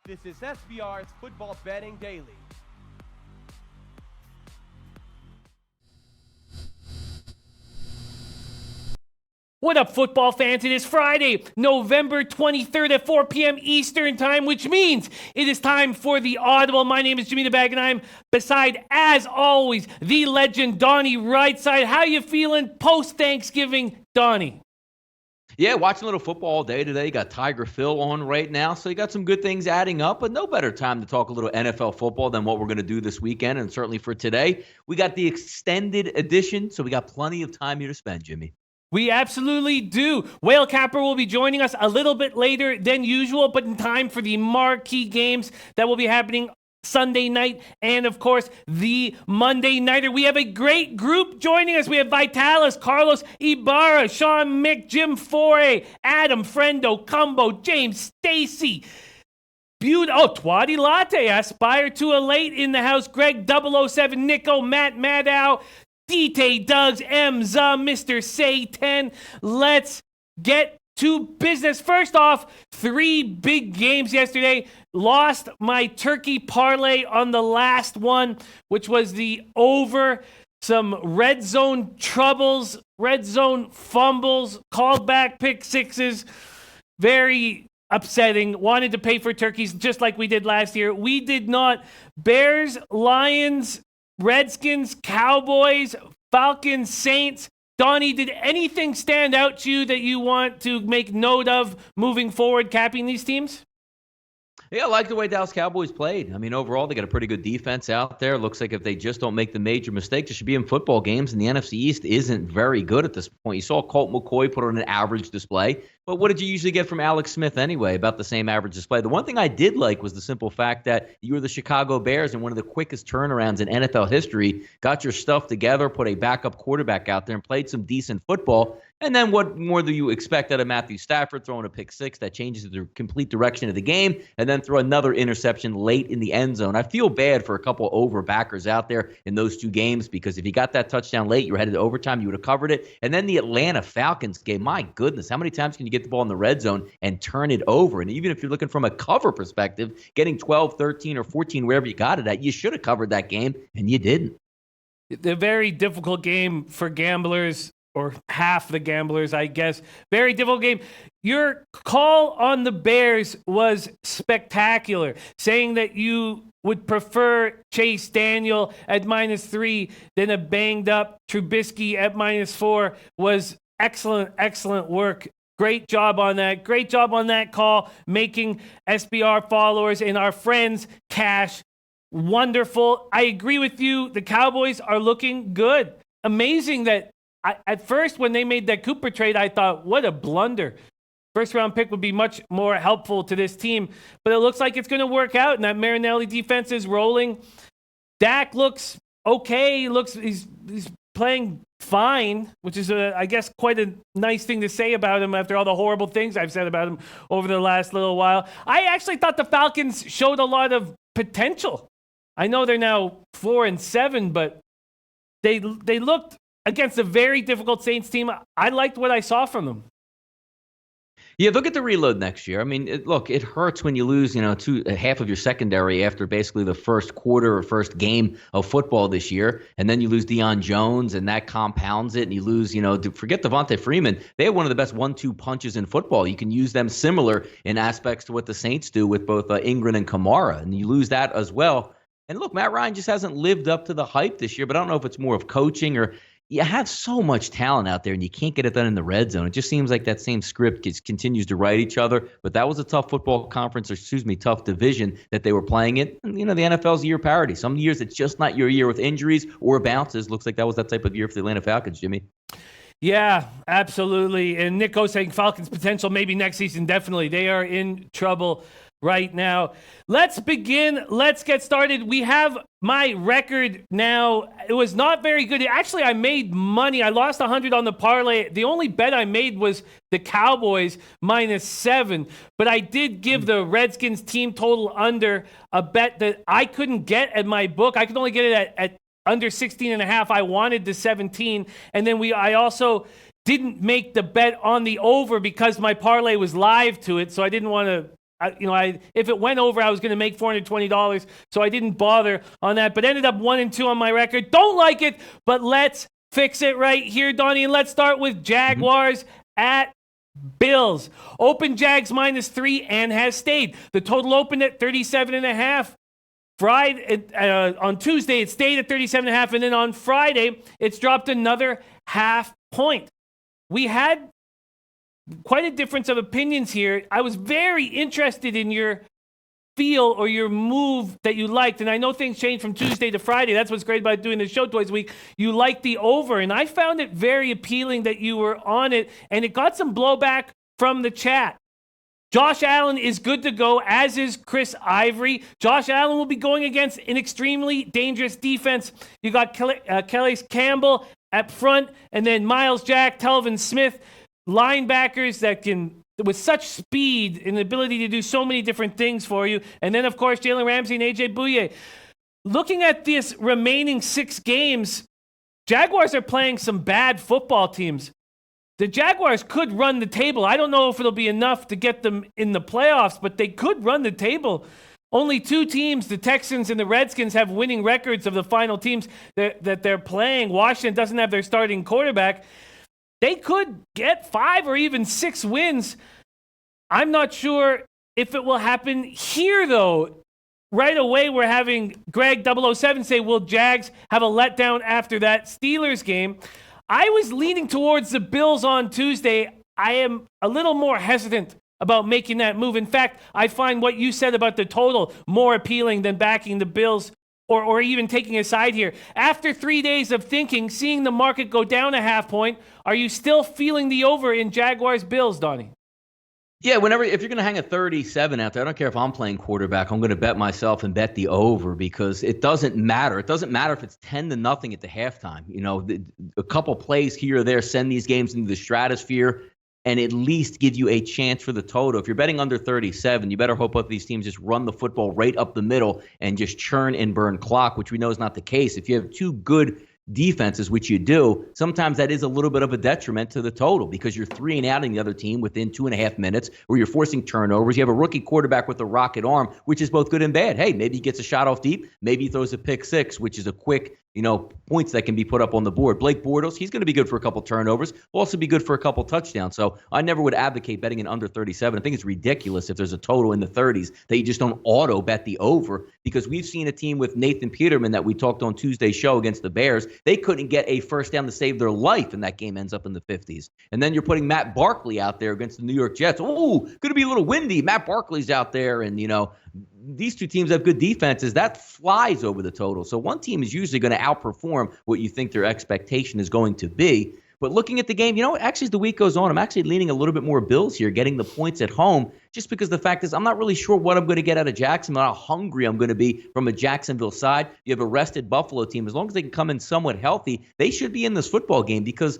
This is SBR's Football Betting Daily. What up, football fans? It is Friday, November 23rd at 4 p.m. Eastern Time, which means it is time for the Audible. My name is Jimmy the Bag, and I'm beside, as always, the legend, Donnie Rightside. How you feeling post-Thanksgiving, Donnie? Yeah, watching a little football all day today. You got Tiger Phil on right now, so you got some good things adding up, but no better time to talk a little NFL football than what we're going to do this weekend, and certainly for today. We got the extended edition, so we got plenty of time here to spend, Jimmy. We absolutely do. Whale Capper will be joining us a little bit later than usual, but in time for the marquee games that will be happening Sunday night and, of course, the Monday nighter. We have a great group joining us. We have Vitalis, Carlos Ibarra, Sean Mick, Jim Foray, Adam Frendo, Cumbo, James Stacy. Twatty Latte, Aspire to a Late in the house, Greg 007, Nico, Matt Maddow, DT Duggs, Mza, Mr. Say 10. Let's get to business. First off, 3 big games yesterday. Lost my turkey parlay on the last one, which was the over. Some red zone troubles, red zone fumbles, called back pick sixes. Very upsetting. Wanted to pay for turkeys just like we did last year. We did not. Bears, Lions, Redskins, Cowboys, Falcons, Saints. Donnie, did anything stand out to you that you want to make note of moving forward, capping these teams? Yeah, I like the way Dallas Cowboys played. I mean, overall, they got a pretty good defense out there. Looks like if they just don't make the major mistakes, they should be in football games, and the NFC East isn't very good at this point. You saw Colt McCoy put on an average display, but what did you usually get from Alex Smith anyway? About the same average display. The one thing I did like was the simple fact that you were the Chicago Bears, and one of the quickest turnarounds in NFL history, got your stuff together, put a backup quarterback out there, and played some decent football. And then what more do you expect out of Matthew Stafford throwing a pick six that changes the complete direction of the game, and then throw another interception late in the end zone? I feel bad for a couple over backers out there in those 2 games, because if you got that touchdown late, you were headed to overtime, you would have covered it. And then the Atlanta Falcons game, my goodness, how many times can you get the ball in the red zone and turn it over? And even if you're looking from a cover perspective, getting 12, 13, or 14, wherever you got it at, you should have covered that game, and you didn't. The very difficult game for gamblers, or half the gamblers, I guess. Very difficult game. Your call on the Bears was spectacular, saying that you would prefer Chase Daniel at -3 than a banged-up Trubisky at -4 was excellent work. Great job on that. Great job on that call, making SBR followers and our friends cash wonderful. I agree with you. The Cowboys are looking good. Amazing that at first, when they made that Cooper trade, I thought, what a blunder. First-round pick would be much more helpful to this team. But it looks like it's going to work out, and that Marinelli defense is rolling. Dak looks okay. He's playing fine, which is, I guess, quite a nice thing to say about him after all the horrible things I've said about him over the last little while. I actually thought the Falcons showed a lot of potential. I know they're now 4-7, but they looked against a very difficult Saints team. I liked what I saw from them. Yeah, they'll get the reload next year. I mean, it hurts when you lose, half of your secondary after basically the first quarter or first game of football this year, and then you lose Deion Jones, and that compounds it, and you lose, forget Devontae Freeman. They have one of the best 1-2 punches in football. You can use them similar in aspects to what the Saints do with both Ingram and Kamara, and you lose that as well. And look, Matt Ryan just hasn't lived up to the hype this year, but I don't know if it's more of coaching or you have so much talent out there and you can't get it done in the red zone. It just seems like that same script continues to write each other. But that was a tough football conference, tough division that they were playing in. And, the NFL's a year parity. Some years it's just not your year with injuries or bounces. Looks like that was that type of year for the Atlanta Falcons, Jimmy. Yeah, absolutely. And Nico saying Falcons potential maybe next season. Definitely. They are in trouble right now. Let's begin. Let's get started. We have my record now. It was not very good. Actually, I made money. I lost 100 on the parlay. The only bet I made was the Cowboys -7. But I did give the Redskins team total under a bet that I couldn't get at my book. I could only get it at under 16.5. I wanted the 17. And then I also didn't make the bet on the over because my parlay was live to it. So I didn't want to If it went over, I was going to make $420, so I didn't bother on that, but ended up 1-2 on my record. Don't like it, but let's fix it right here, Donnie, and let's start with Jaguars at Bills. Open Jags -3 and has stayed. The total opened at 37.5. Friday, on Tuesday, it stayed at 37.5, and then on Friday, it's dropped another half point. We had quite a difference of opinions here. I was very interested in your feel or your move that you liked, and I know things change from Tuesday to Friday. That's what's great about doing the show twice a week. You liked the over, and I found it very appealing that you were on it, and it got some blowback from the chat. Josh Allen is good to go, as is Chris Ivory. Josh Allen will be going against an extremely dangerous defense. You got Calais Campbell at front, and then Miles Jack, Telvin Smith, linebackers that can, with such speed and the ability to do so many different things for you. And then, of course, Jalen Ramsey and A.J. Bouye. Looking at this remaining 6 games, Jaguars are playing some bad football teams. The Jaguars could run the table. I don't know if it'll be enough to get them in the playoffs, but they could run the table. Only 2 teams, the Texans and the Redskins, have winning records of the final teams that they're playing. Washington doesn't have their starting quarterback. They could get 5 or even 6 wins. I'm not sure if it will happen here, though. Right away, we're having Greg 007 say, will Jags have a letdown after that Steelers game? I was leaning towards the Bills on Tuesday. I am a little more hesitant about making that move. In fact, I find what you said about the total more appealing than backing the Bills or even taking a side here. After 3 days of thinking, seeing the market go down a half point, are you still feeling the over in Jaguars-Bills, Donnie? Yeah, if you're going to hang a 37 out there, I don't care if I'm playing quarterback, I'm going to bet myself and bet the over because it doesn't matter. It doesn't matter if it's 10-0 at the halftime. A couple plays here or there send these games into the stratosphere and at least give you a chance for the total. If you're betting under 37, you better hope both of these teams just run the football right up the middle and just churn and burn clock, which we know is not the case. If you have 2 good defenses, which you do, sometimes that is a little bit of a detriment to the total because you're 3-and-outing the other team within 2.5 minutes, or you're forcing turnovers. You have a rookie quarterback with a rocket arm, which is both good and bad. Hey, maybe he gets a shot off deep. Maybe he throws a pick 6, which is a quick, points that can be put up on the board. Blake Bortles, he's going to be good for a couple turnovers. Will also be good for a couple touchdowns. So I never would advocate betting in under 37. I think it's ridiculous if there's a total in the 30s that you just don't auto bet the over because we've seen a team with Nathan Peterman that we talked on Tuesday's show against the Bears. They couldn't get a first down to save their life, and that game ends up in the 50s. And then you're putting Matt Barkley out there against the New York Jets. Oh, going to be a little windy. Matt Barkley's out there, and, these 2 teams have good defenses. That flies over the total. So one team is usually going to outperform what you think their expectation is going to be. But looking at the game, actually as the week goes on, I'm actually leaning a little bit more Bills here, getting the points at home, just because the fact is I'm not really sure what I'm going to get out of Jacksonville, how hungry I'm going to be from a Jacksonville side. You have a rested Buffalo team. As long as they can come in somewhat healthy, they should be in this football game because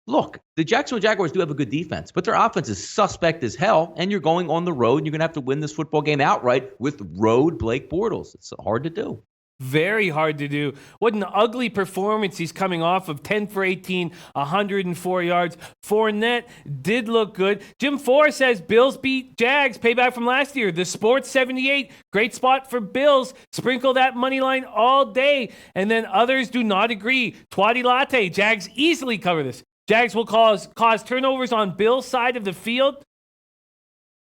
look, the Jacksonville Jaguars do have a good defense, but their offense is suspect as hell, and you're going on the road, and you're going to have to win this football game outright with road Blake Bortles. It's hard to do. Very hard to do. What an ugly performance he's coming off of. 10 for 18, 104 yards. Fournette did look good. Jim Forrest says Bills beat Jags. Payback from last year. The Sports 78. Great spot for Bills. Sprinkle that money line all day. And then others do not agree. Twatty Latte. Jags easily cover this. Jags will cause turnovers on Bills' side of the field.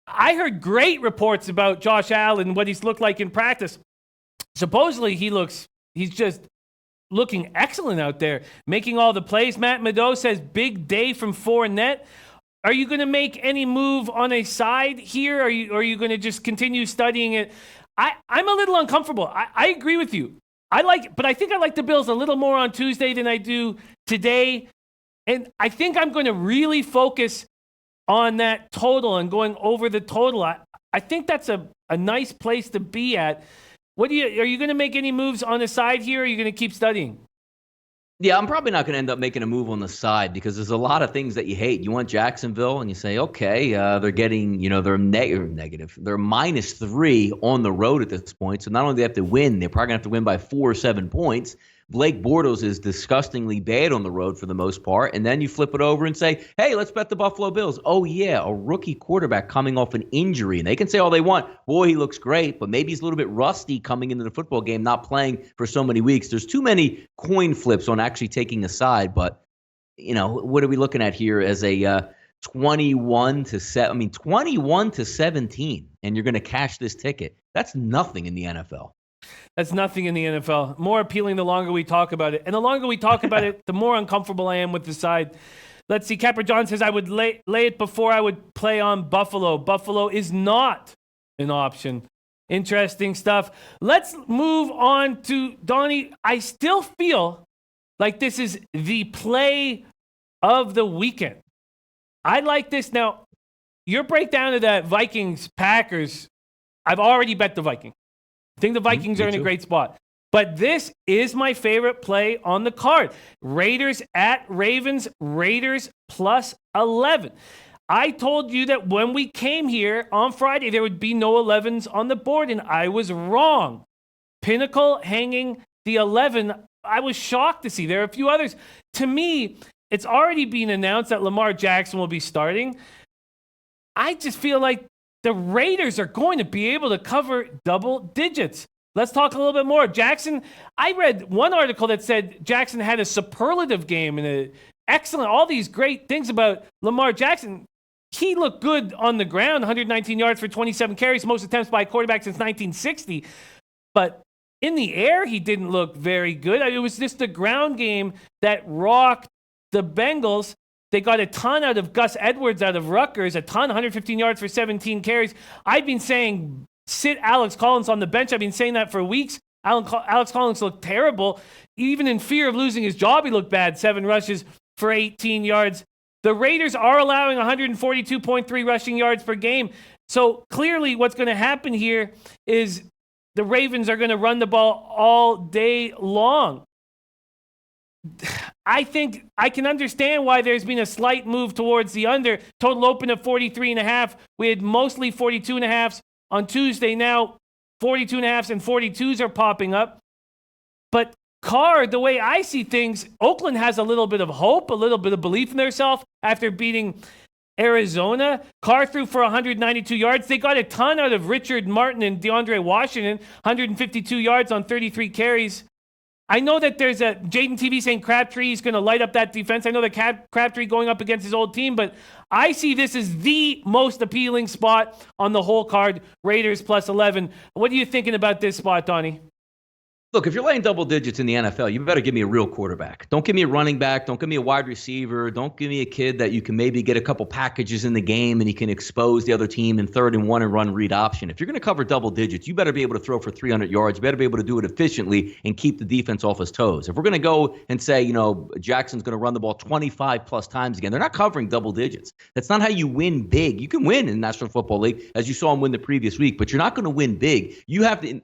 I heard great reports about Josh Allen, what he's looked like in practice. Supposedly he's just looking excellent out there, making all the plays. Matt Mado says big day from Fournette. Are you going to make any move on a side here? Or are you going to just continue studying it? I'm a little uncomfortable. I agree with you. But I think I like the Bills a little more on Tuesday than I do today. And I think I'm going to really focus on that total and going over the total. I think that's a nice place to be at. Are you going to make any moves on the side here, or are you going to keep studying? Yeah, I'm probably not going to end up making a move on the side because there's a lot of things that you hate. You want Jacksonville, and you say, okay, they're getting, they're negative. They're -3 on the road at this point. So not only do they have to win, they're probably going to have to win by 4 or 7 points. Blake Bortles is disgustingly bad on the road for the most part. And then you flip it over and say, hey, let's bet the Buffalo Bills. Oh, yeah, a rookie quarterback coming off an injury. And they can say all they want. Boy, he looks great, but maybe he's a little bit rusty coming into the football game, not playing for so many weeks. There's too many coin flips on actually taking a side. But, what are we looking at here as a 21 to 17, and you're going to cash this ticket? That's nothing in the NFL. That's nothing in the NFL. More appealing the longer we talk about it. And the longer we talk about it, the more uncomfortable I am with the side. Let's see. Capper John says, I would lay it before I would play on Buffalo. Buffalo is not an option. Interesting stuff. Let's move on to Donnie. I still feel like this is the play of the weekend. I like this. Now, your breakdown of that Vikings-Packers, I've already bet the Vikings. I think the Vikings are in a great spot. But this is my favorite play on the card. Raiders at Ravens, Raiders plus 11. I told you that when we came here on Friday, there would be no 11s on the board, and I was wrong. Pinnacle hanging the 11. I was shocked to see. There are a few others. To me, it's already been announced that Lamar Jackson will be starting. I just feel like the Raiders are going to be able to cover double digits. Let's talk a little bit more. Jackson, I read one article that said Jackson had a superlative game and all these great things about Lamar Jackson. He looked good on the ground, 119 yards for 27 carries, most attempts by a quarterback since 1960. But in the air, he didn't look very good. It was just the ground game that rocked the Bengals. They got a ton out of Gus Edwards out of Rutgers, 115 yards for 17 carries. I've been saying sit Alex Collins on the bench. I've been saying that for weeks. Alex Collins looked terrible. Even in fear of losing his job, he looked bad. 7 rushes for 18 yards. The Raiders are allowing 142.3 rushing yards per game. So clearly what's going to happen here is the Ravens are going to run the ball all day long. I think I can understand why there's been a slight move towards the under. Total open at 43.5. We had mostly 42.5s on Tuesday. Now 42.5s and 42s are popping up. But Carr, the way I see things, Oakland has a little bit of hope, a little bit of belief in themselves after beating Arizona. Carr threw for 192 yards. They got a ton out of Richard Martin and DeAndre Washington, 152 yards on 33 carries. I know that there's a Jaden TV saying Crabtree is going to light up that defense. I know that Crabtree going up against his old team, but I see this as the most appealing spot on the whole card, Raiders plus 11. What are you thinking about this spot, Donnie? Look, if you're laying double digits in the NFL, you better give me a real quarterback. Don't give me a running back. Don't give me a wide receiver. Don't give me a kid that you can maybe get a couple packages in the game and he can expose the other team in 3rd and 1 and run read option. If you're going to cover double digits, you better be able to throw for 300 yards. You better be able to do it efficiently and keep the defense off his toes. If we're going to go and say, Jackson's going to run the ball 25 plus times again, they're not covering double digits. That's not how you win big. You can win in the National Football League, as you saw him win the previous week, but you're not going to win big. You have to,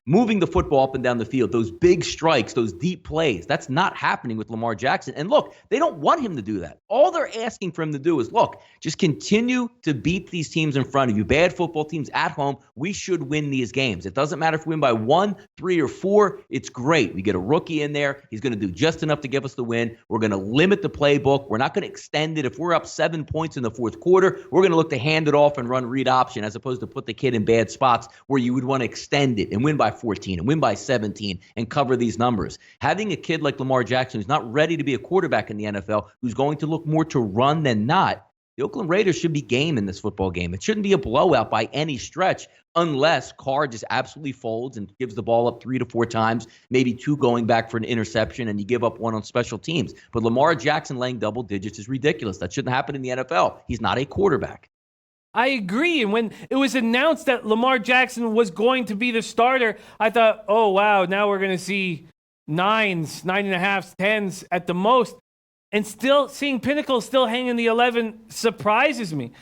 moving the football up and down the field, those big strikes, those deep plays, that's not happening with Lamar Jackson. And look, they don't want him to do that. All they're asking for him to do is, look, just continue to beat these teams in front of you. Bad football teams at home, we should win these games. It doesn't matter if we win by 1, 3, or 4. It's great. We get a rookie in there. He's going to do just enough to give us the win. We're going to limit the playbook. We're not going to extend it. If we're up 7 points in the 4th quarter, we're going to look to hand it off and run read option as opposed to put the kid in bad spots where you would want to extend it and win by 14 and win by 17 and cover these numbers. Having a kid like Lamar Jackson who's not ready to be a quarterback in the NFL, who's going to look more to run than not, the Oakland Raiders should be game in this football game. It shouldn't be a blowout by any stretch unless Carr just absolutely folds and gives the ball up 3 to 4 times, maybe 2 going back for an interception, and you give up 1 on special teams. But Lamar Jackson laying double digits is ridiculous. That shouldn't happen in the NFL. He's not a quarterback. I agree. And when it was announced that Lamar Jackson was going to be the starter, I thought, oh, wow, now we're going to see 9s, 9.5s, 10s at the most. And still seeing Pinnacle still hanging the 11 surprises me.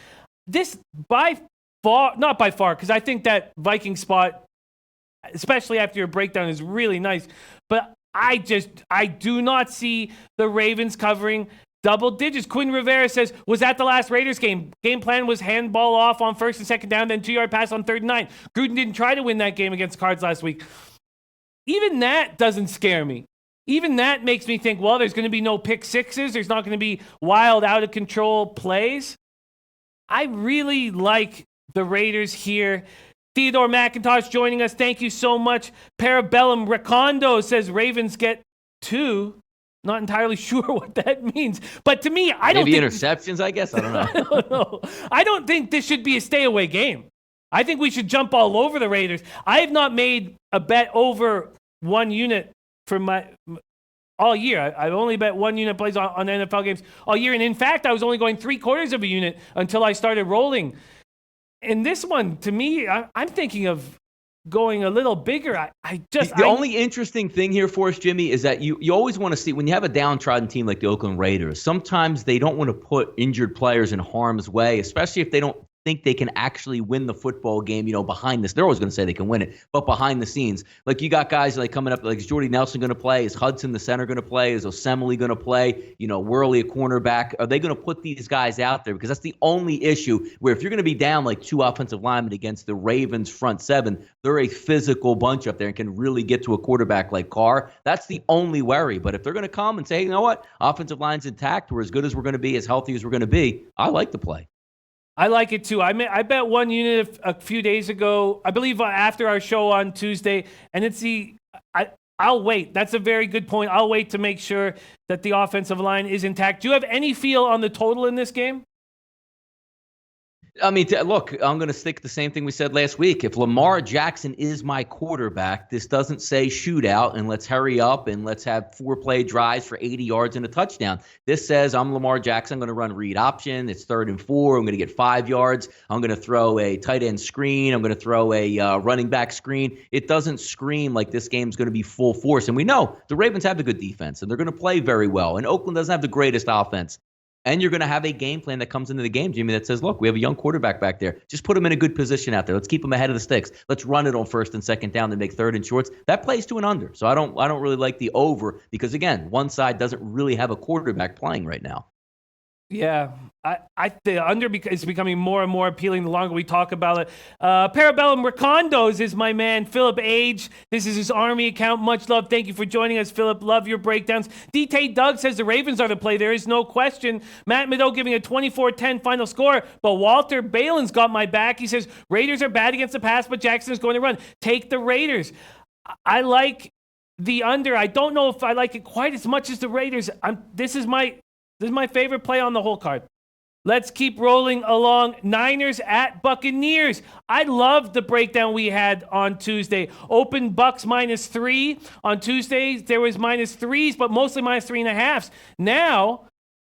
This by far, not by far, because I think that Viking spot, especially after your breakdown, is really nice. But I do not see the Ravens covering double digits. Quinn Rivera says, was that the last Raiders game? Game plan was handball off on 1st and 2nd down, then 2-yard pass on 3rd and 9. Gruden didn't try to win that game against the Cards last week. Even that doesn't scare me. even that makes me think, well, there's going to be no pick sixes. There's not going to be wild, out of control plays. I really like the Raiders here. Theodore McIntosh joining us. Thank you so much. Parabellum Recondo says Ravens get 2. Not entirely sure what that means. But to me, I don't think... Maybe interceptions, I guess? I don't know. I don't know. I don't think this should be a stay-away game. I think we should jump all over the Raiders. I have not made a bet over 1 unit for all year. I've only bet 1 unit plays on NFL games all year. And in fact, I was only going 3/4 of a unit until I started rolling. And this one, to me, I'm thinking of going a little bigger. The only interesting thing here for us, Jimmy, is that you always want to see when you have a downtrodden team like the Oakland Raiders, sometimes they don't want to put injured players in harm's way, especially if they don't think they can actually win the football game, behind this. They're always going to say they can win it, but behind the scenes. Like, you got guys like coming up, like, is Jordy Nelson going to play? Is Hudson the center going to play? Is Osemele going to play? Worley a cornerback? Are they going to put these guys out there? Because that's the only issue where if you're going to be down like 2 offensive linemen against the Ravens front 7, they're a physical bunch up there and can really get to a quarterback like Carr. That's the only worry. But if they're going to come and say, hey, you know what? Offensive line's intact. We're as good as we're going to be, as healthy as we're going to be. I like the play. I like it too. I bet 1 unit a few days ago, I believe after our show on Tuesday, and I'll wait. That's a very good point. I'll wait to make sure that the offensive line is intact. Do you have any feel on the total in this game? I mean, look, I'm going to stick the same thing we said last week. If Lamar Jackson is my quarterback, this doesn't say shootout and let's hurry up and let's have 4-play drives for 80 yards and a touchdown. This says I'm Lamar Jackson. I'm going to run read option. It's 3rd and 4. I'm going to get 5 yards. I'm going to throw a tight end screen. I'm going to throw a running back screen. It doesn't scream like this game's going to be full force. And we know the Ravens have a good defense and they're going to play very well. And Oakland doesn't have the greatest offense. And you're going to have a game plan that comes into the game, Jimmy, that says, look, we have a young quarterback back there. Just put him in a good position out there. Let's keep him ahead of the sticks. Let's run it on 1st and 2nd down to make 3rd and shorts. That plays to an under. So I don't really like the over because, again, one side doesn't really have a quarterback playing right now. Yeah, the under is becoming more and more appealing the longer we talk about it. Parabellum Recondos is my man, Philip Age. This is his Army account. Much love. Thank you for joining us, Philip. Love your breakdowns. DT Doug says the Ravens are the play. There is no question. Matt Mado giving a 24-10 final score, but Walter Balin's got my back. He says Raiders are bad against the pass, but Jackson is going to run. Take the Raiders. I like the under. I don't know if I like it quite as much as the Raiders. This is my favorite play on the whole card. Let's keep rolling along. Niners at Buccaneers. I love the breakdown we had on Tuesday. Open Bucks -3. On Tuesdays, there was -3s, but mostly -3.5s. Now,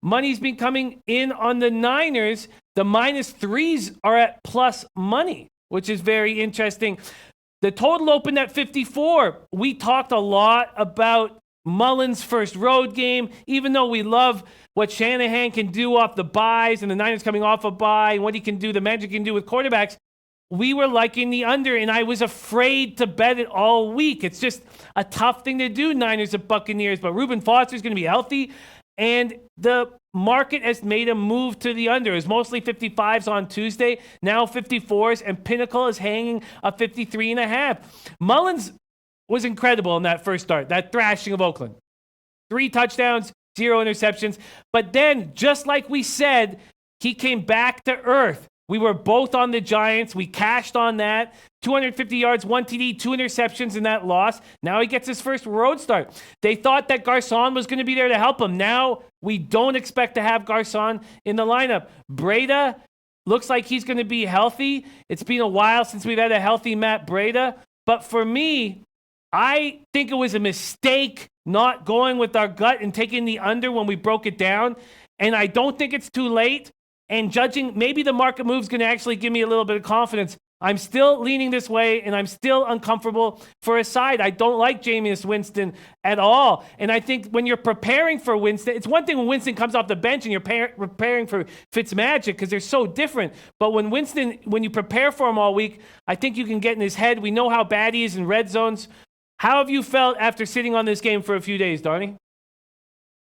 money's been coming in on the Niners. The -3s are at plus money, which is very interesting. The total opened at 54. We talked a lot about Mullen's first road game, even though we love what Shanahan can do off the buys and the Niners coming off a bye and what he can do, the magic he can do with quarterbacks. We were liking the under, and I was afraid to bet it all week. It's just a tough thing to do, Niners at Buccaneers, but Reuben Foster's going to be healthy, and the market has made a move to the under. It was mostly 55s on Tuesday, now 54s, and Pinnacle is hanging a 53.5. Mullins was incredible in that first start, that thrashing of Oakland. 3 touchdowns, 0 interceptions. But then, just like we said, he came back to earth. We were both on the Giants. We cashed on that. 250 yards, 1 TD, 2 interceptions in that loss. Now he gets his first road start. They thought that Garcon was going to be there to help him. Now we don't expect to have Garcon in the lineup. Breida looks like he's going to be healthy. It's been a while since we've had a healthy Matt Breida. But for me, I think it was a mistake not going with our gut and taking the under when we broke it down. And I don't think it's too late. And judging, maybe the market move is going to actually give me a little bit of confidence. I'm still leaning this way, and I'm still uncomfortable for a side. I don't like Jameis Winston at all. And I think when you're preparing for Winston, it's one thing when Winston comes off the bench and you're preparing for Fitzmagic because they're so different. But when you prepare for him all week, I think you can get in his head. We know how bad he is in red zones. How have you felt after sitting on this game for a few days, Darnie?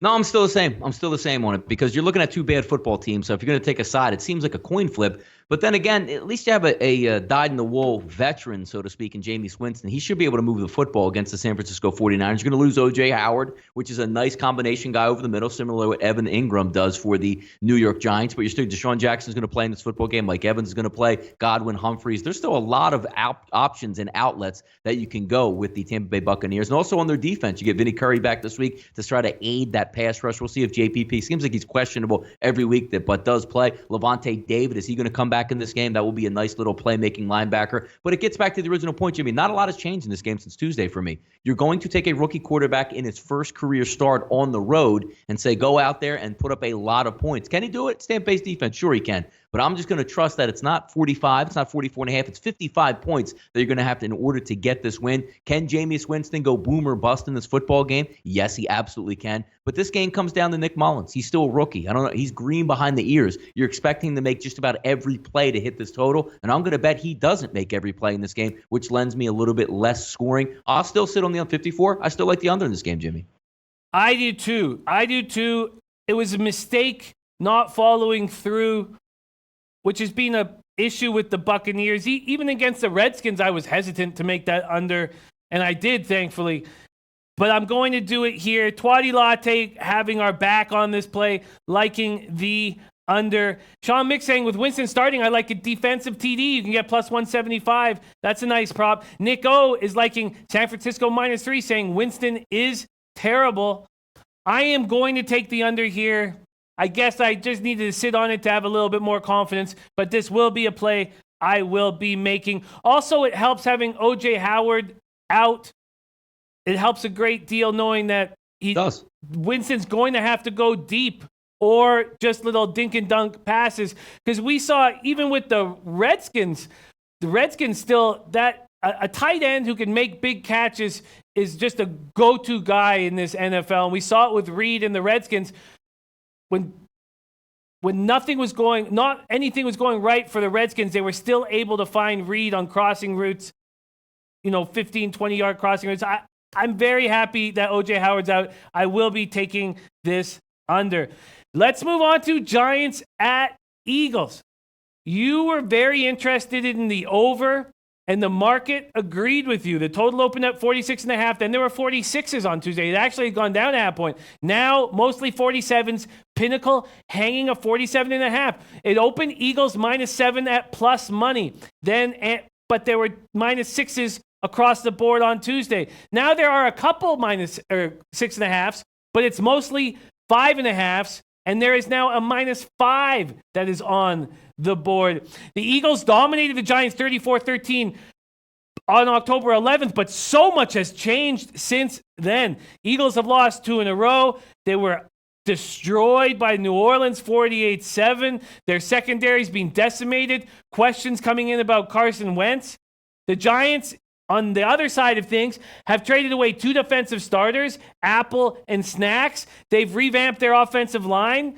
No, I'm still the same. I'm still the same on it because you're looking at 2 bad football teams. So if you're going to take a side, it seems like a coin flip. But then again, at least you have a dyed-in-the-wool veteran, so to speak, in Jameis Winston. He should be able to move the football against the San Francisco 49ers. You're going to lose O.J. Howard, which is a nice combination guy over the middle, similar to what Evan Ingram does for the New York Giants. But you're still Deshaun Jackson's going to play in this football game. Mike Evans is going to play. Godwin, Humphreys. There's still a lot of options and outlets that you can go with the Tampa Bay Buccaneers. And also on their defense, you get Vinny Curry back this week to try to aid that pass rush. We'll see if JPP seems like he's questionable every week, but does play. Levante David, is he going to come back in this game? That will be a nice little playmaking linebacker. But it gets back to the original point, Jimmy. Not a lot has changed in this game since Tuesday for me. You're going to take a rookie quarterback in his first career start on the road and say, go out there and put up a lot of points. Can he do it? Tampa Bay's defense, sure he can. But I'm just going to trust that it's not 45, it's not 44 and a half, it's 55 points that you're going to have to in order to get this win. Can Jameis Winston go boom or bust in this football game? Yes, he absolutely can. But this game comes down to Nick Mullins. He's still a rookie. I don't know. He's green behind the ears. You're expecting him to make just about every play to hit this total, and I'm going to bet he doesn't make every play in this game, which lends me a little bit less scoring. I'll still sit on the 54. I still like the under in this game, Jimmy. I do too. It was a mistake not following through, which has been an issue with the Buccaneers. Even against the Redskins, I was hesitant to make that under, and I did, thankfully. But I'm going to do it here. Twatty Latte having our back on this play, liking the under. Sean Mick saying, with Winston starting, I like a defensive TD. You can get plus 175. That's a nice prop. Nick O is liking San Francisco -3, saying Winston is terrible. I am going to take the under here. I guess I just needed to sit on it to have a little bit more confidence, but this will be a play I will be making. Also, it helps having O.J. Howard out. It helps a great deal knowing that Winston's going to have to go deep or just little dink and dunk passes, because we saw even with the Redskins still that a tight end who can make big catches is just a go-to guy in this NFL. And we saw it with Reed and the Redskins. When not anything was going right for the Redskins, they were still able to find Reed on crossing routes, 15, 20-yard crossing routes. I'm very happy that O.J. Howard's out. I will be taking this under. Let's move on to Giants at Eagles. You were very interested in the over, and the market agreed with you. The total opened at 46.5. Then there were 46s on Tuesday. It actually had gone down at that point. Now, mostly 47s. Pinnacle hanging a 47.5. It opened Eagles -7 at plus money. But there were -6s across the board on Tuesday. Now there are a couple -6.5s, but it's mostly 5.5s. And there is now a -5 that is on the board. The Eagles dominated the Giants 34-13 on October 11th, but so much has changed since then. Eagles have lost 2 in a row. They were destroyed by New Orleans 48-7. Their secondary's being decimated. Questions coming in about Carson Wentz. The Giants, on the other side of things, have traded away 2 defensive starters, Apple and Snacks. They've revamped their offensive line,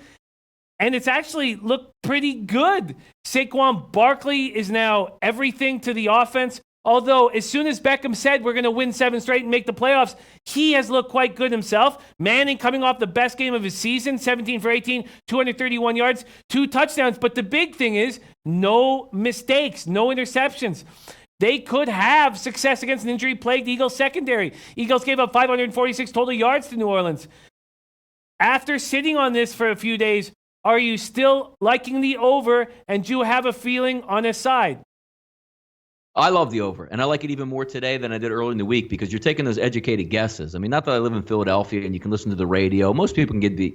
and it's actually looked pretty good. Saquon Barkley is now everything to the offense. Although, as soon as Beckham said we're going to win 7 straight and make the playoffs, he has looked quite good himself. Manning coming off the best game of his season, 17 for 18, 231 yards, 2 touchdowns. But the big thing is no mistakes, no interceptions. They could have success against an injury-plagued Eagles secondary. Eagles gave up 546 total yards to New Orleans. After sitting on this for a few days, are you still liking the over, and do you have a feeling on his side? I love the over, and I like it even more today than I did earlier in the week because you're taking those educated guesses. I mean, not that I live in Philadelphia and you can listen to the radio. Most people can get the,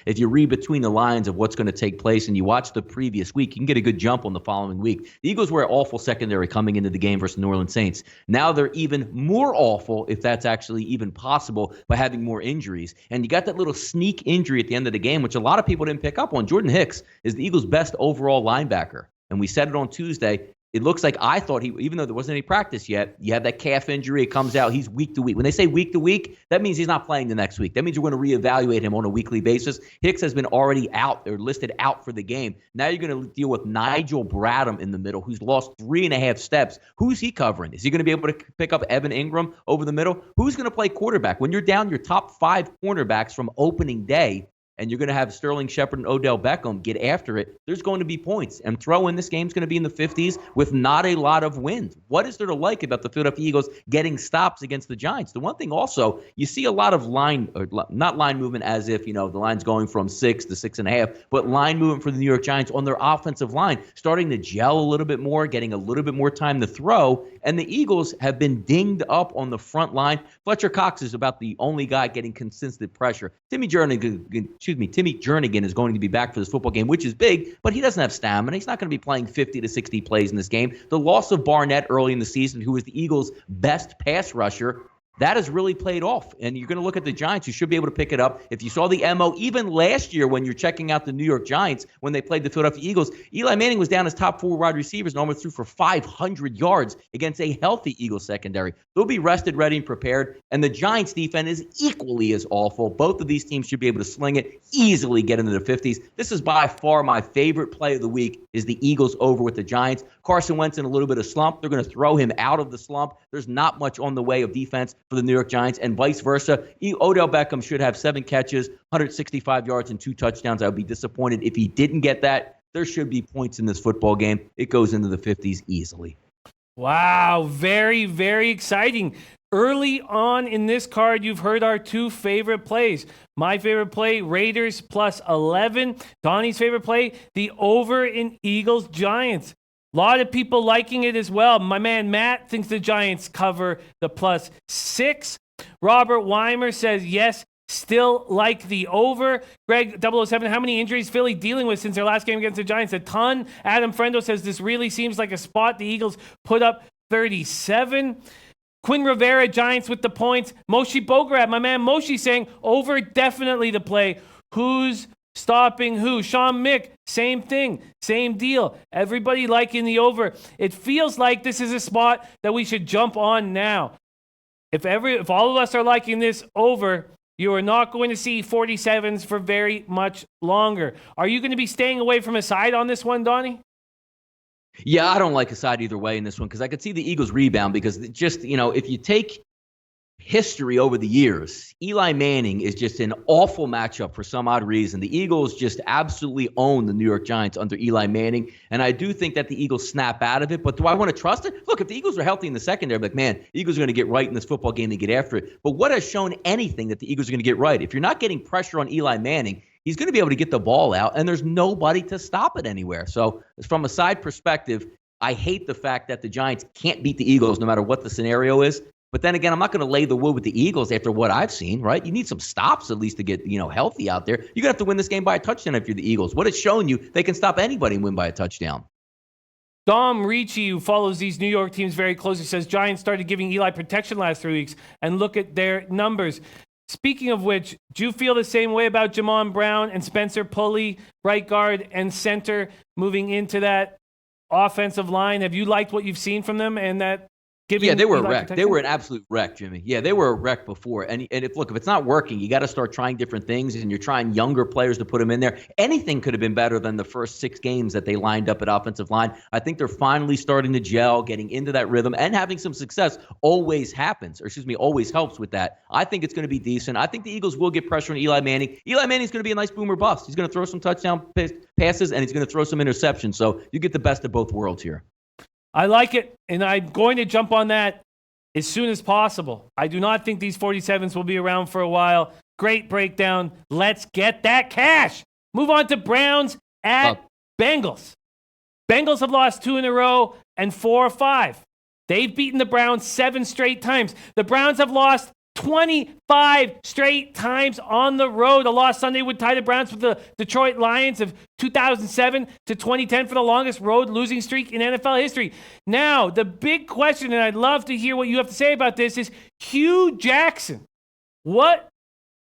if you read between the lines of what's going to take place and you watch the previous week, you can get a good jump on the following week. The Eagles were an awful secondary coming into the game versus the New Orleans Saints. Now they're even more awful, if that's actually even possible, by having more injuries. And you got that little sneak injury at the end of the game, which a lot of people didn't pick up on. Jordan Hicks is the Eagles' best overall linebacker. And we said it on Tuesday. It looks like I thought even though there wasn't any practice yet, you have that calf injury, it comes out, he's week to week. When they say week to week, that means he's not playing the next week. That means you're going to reevaluate him on a weekly basis. Hicks has been already out or listed out for the game. Now you're going to deal with Nigel Bradham in the middle, who's lost 3.5 steps. Who's he covering? Is he going to be able to pick up Evan Ingram over the middle? Who's going to play quarterback? When you're down your top 5 cornerbacks from opening day, and you're going to have Sterling Shepard and Odell Beckham get after it, there's going to be points. And throw in this game's going to be in the 50s with not a lot of wind. What is there to like about the Philadelphia Eagles getting stops against the Giants? The one thing also, you see a lot of not line movement as if, the line's going from 6 to 6.5, but line movement for the New York Giants on their offensive line, starting to gel a little bit more, getting a little bit more time to throw. And the Eagles have been dinged up on the front line. Fletcher Cox is about the only guy getting consistent pressure. Timmy Jernigan is going to be back for this football game, which is big, but he doesn't have stamina. He's not going to be playing 50 to 60 plays in this game. The loss of Barnett early in the season, who was the Eagles' best pass rusher, that has really played off. And you're going to look at the Giants, who should be able to pick it up. If you saw the MO, even last year when you're checking out the New York Giants, when they played the Philadelphia Eagles, Eli Manning was down his top 4 wide receivers and almost threw for 500 yards against a healthy Eagles secondary. They'll be rested, ready, and prepared. And the Giants defense is equally as awful. Both of these teams should be able to sling it, easily get into the 50s. This is by far my favorite play of the week, is the Eagles over with the Giants. Carson Wentz in a little bit of slump. They're going to throw him out of the slump. There's not much on the way of defense for the New York Giants, and vice versa. Odell Beckham should have 7 catches, 165 yards, and 2 touchdowns. I would be disappointed if he didn't get that. There should be points in this football game. It goes into the 50s easily. Wow, very, very exciting. Early on in this card, you've heard our 2 favorite plays. My favorite play, Raiders plus 11. Donnie's favorite play, the over in Eagles-Giants. A lot of people liking it as well. My man Matt thinks the Giants cover the plus 6. Robert Weimer says, yes, still like the over. Greg 007, how many injuries Philly dealing with since their last game against the Giants? A ton. Adam Frendo says, this really seems like a spot the Eagles put up 37. Quinn Rivera, Giants with the points. Moshe Bograd, my man Moshe saying, over definitely the play. Who's stopping who? Sean Mick, same thing, same deal. Everybody liking the over. It feels like this is a spot that we should jump on now. If all of us are liking this over, you are not going to see 47s for very much longer. Are you going to be staying away from a side on this one, Donnie? Yeah, I don't like a side either way in this one, because I could see the Eagles rebound, because just, if you take history over the years, Eli Manning is just an awful matchup for some odd reason. The Eagles just absolutely own the New York Giants under Eli Manning, and I do think that the Eagles snap out of it, but do I want to trust it? Look, if the Eagles are healthy in the secondary, I'm like, man, the Eagles are going to get right in this football game and get after it. But what has shown anything that the Eagles are going to get right? If you're not getting pressure on Eli Manning, he's going to be able to get the ball out, and there's nobody to stop it anywhere. So from a side perspective, I hate the fact that the Giants can't beat the Eagles no matter what the scenario is. But then again, I'm not going to lay the wood with the Eagles after what I've seen, right? You need some stops at least to get, healthy out there. You're going to have to win this game by a touchdown if you're the Eagles. What it's shown you, they can stop anybody and win by a touchdown. Dom Ricci, who follows these New York teams very closely, says Giants started giving Eli protection last 3 weeks, and look at their numbers. Speaking of which, do you feel the same way about Jamon Brown and Spencer Pulley, right guard and center, moving into that offensive line? Have you liked what you've seen from them and that? Yeah, they were a wreck. They were an absolute wreck, Jimmy. Yeah, they were a wreck before. And if it's not working, you got to start trying different things, and you're trying younger players to put them in there. Anything could have been better than the first 6 games that they lined up at offensive line. I think they're finally starting to gel, getting into that rhythm, and having some success always helps with that. I think it's going to be decent. I think the Eagles will get pressure on Eli Manning. Eli Manning's going to be a nice boomer bust. He's going to throw some touchdown passes, and he's going to throw some interceptions. So you get the best of both worlds here. I like it, and I'm going to jump on that as soon as possible. I do not think these 47s will be around for a while. Great breakdown. Let's get that cash. Move on to Browns at Bengals. Bengals have lost 2 in a row and 4 or 5. They've beaten the Browns 7 straight times. The Browns have lost 25 straight times on the road. A loss Sunday would tie the Browns with the Detroit Lions of 2007 to 2010 for the longest road losing streak in NFL history. Now, the big question, and I'd love to hear what you have to say about this, is Hugh Jackson.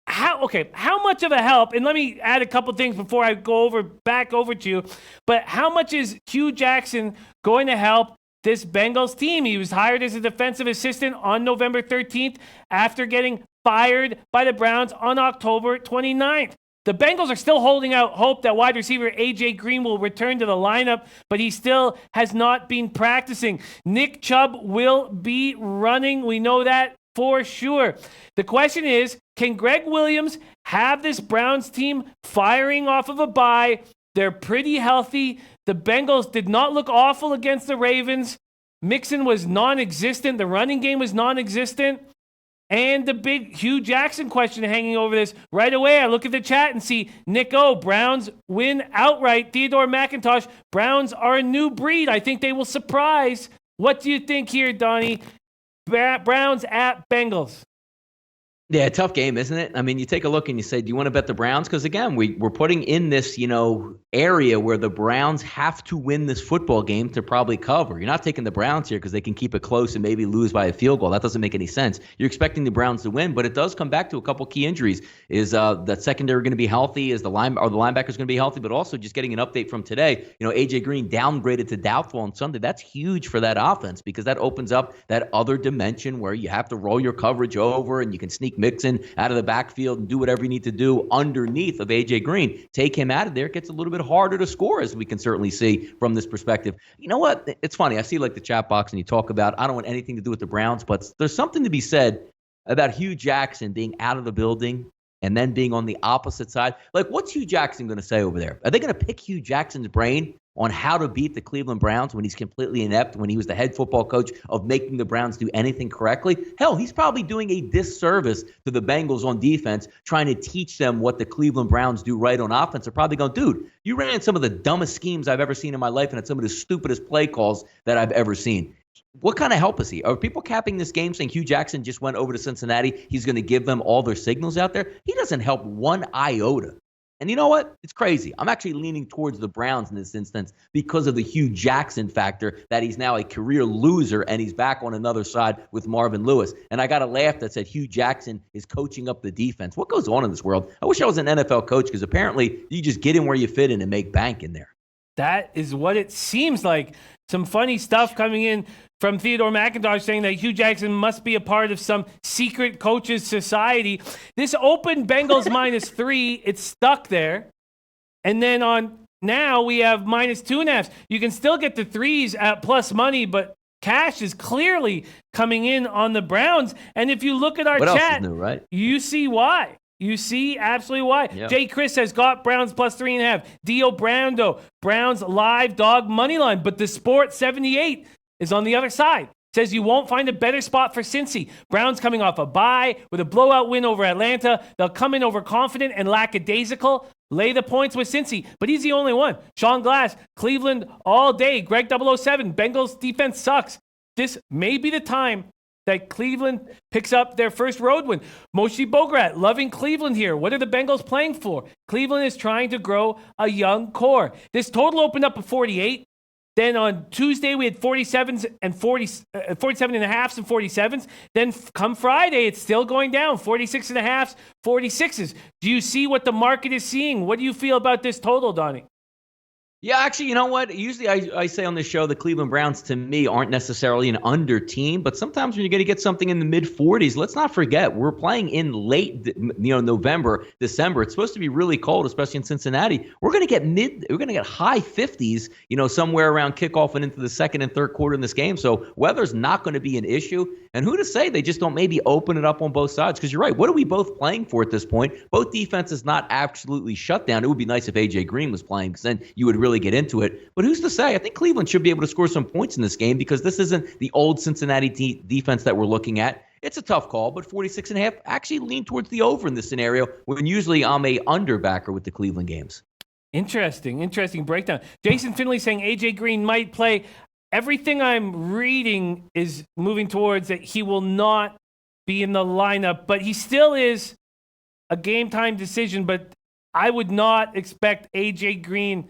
How much of a help, and let me add a couple things before I go back over to you, but how much is Hugh Jackson going to help this Bengals team? He was hired as a defensive assistant on November 13th after getting fired by the Browns on October 29th. The Bengals are still holding out hope that wide receiver A.J. Green will return to the lineup, but he still has not been practicing. Nick Chubb will be running. We know that for sure. The question is, can Greg Williams have this Browns team firing off of a bye? They're pretty healthy. The Bengals did not look awful against the Ravens. Mixon was non-existent. The running game was non-existent. And the big Hugh Jackson question hanging over this. Right away, I look at the chat and see Nick O, Browns win outright. Theodore McIntosh, Browns are a new breed. I think they will surprise. What do you think here, Donnie? Browns at Bengals. Yeah, tough game, isn't it? I mean, you take a look and you say, do you want to bet the Browns? Because, again, we're putting in this, area where the Browns have to win this football game to probably cover. You're not taking the Browns here because they can keep it close and maybe lose by a field goal. That doesn't make any sense. You're expecting the Browns to win, but it does come back to a couple key injuries. Is that secondary going to be healthy? Is the linebackers going to be healthy? But also just getting an update from today, A.J. Green downgraded to doubtful on Sunday. That's huge for that offense because that opens up that other dimension where you have to roll your coverage over and you can sneak Mixon out of the backfield and do whatever you need to do underneath of A.J. Green. Take him out of there. It gets a little bit harder to score, as we can certainly see from this perspective. You know what? It's funny. I see like the chat box and you talk about, I don't want anything to do with the Browns, but there's something to be said about Hugh Jackson being out of the building and then being on the opposite side. Like, what's Hugh Jackson going to say over there? Are they going to pick Hugh Jackson's brain on how to beat the Cleveland Browns when he's completely inept, when he was the head football coach of making the Browns do anything correctly? Hell, he's probably doing a disservice to the Bengals on defense, trying to teach them what the Cleveland Browns do right on offense. They're probably going, dude, you ran some of the dumbest schemes I've ever seen in my life and had some of the stupidest play calls that I've ever seen. What kind of help is he? Are people capping this game saying Hugh Jackson just went over to Cincinnati? He's going to give them all their signals out there? He doesn't help one iota. And you know what? It's crazy. I'm actually leaning towards the Browns in this instance because of the Hugh Jackson factor, that he's now a career loser and he's back on another side with Marvin Lewis. And I got a laugh that said Hugh Jackson is coaching up the defense. What goes on in this world? I wish I was an NFL coach because apparently you just get in where you fit in and make bank in there. That is what it seems like. Some funny stuff coming in from Theodore McIntosh saying that Hugh Jackson must be a part of some secret coaches society. This opened Bengals -3. It's stuck there. And then on now we have -2.5. You can still get the threes at plus money, but cash is clearly coming in on the Browns. And if you look at our chat, new, right? You see why. You see absolutely why. Yep. Jay Chris has got Browns +3.5. Dio Brando, Browns live dog money line. But the Sport 78 is on the other side. Says you won't find a better spot for Cincy. Browns coming off a bye with a blowout win over Atlanta. They'll come in overconfident and lackadaisical. Lay the points with Cincy, but he's the only one. Sean Glass, Cleveland all day. Greg 007, Bengals defense sucks. This may be the time that Cleveland picks up their first road win. Moshe Bograt, loving Cleveland here. What are the Bengals playing for? Cleveland is trying to grow a young core. This total opened up at 48. Then on Tuesday, we had 47s and 47.5s and 47s. Then come Friday, it's still going down, 46.5s, 46s. Do you see what the market is seeing? What do you feel about this total, Donnie? Yeah, actually, you know what? Usually I say on this show the Cleveland Browns, to me, aren't necessarily an under team, but sometimes when you're going to get something in the mid-40s, let's not forget, we're playing in late, November, December. It's supposed to be really cold, especially in Cincinnati. We're going to get high 50s, somewhere around kickoff and into the second and third quarter in this game. So weather's not going to be an issue. And who to say they just don't maybe open it up on both sides? Because you're right. What are we both playing for at this point? Both defenses not absolutely shut down. It would be nice if A.J. Green was playing because then you would really get into it. But who's to say? I think Cleveland should be able to score some points in this game because this isn't the old Cincinnati defense that we're looking at. It's a tough call, but 46.5 actually lean towards the over in this scenario when usually I'm a underbacker with the Cleveland games. Interesting breakdown. Jason Finley saying A.J. Green might play. Everything I'm reading is moving towards that he will not be in the lineup, but he still is a game time decision. But I would not expect A.J. Green.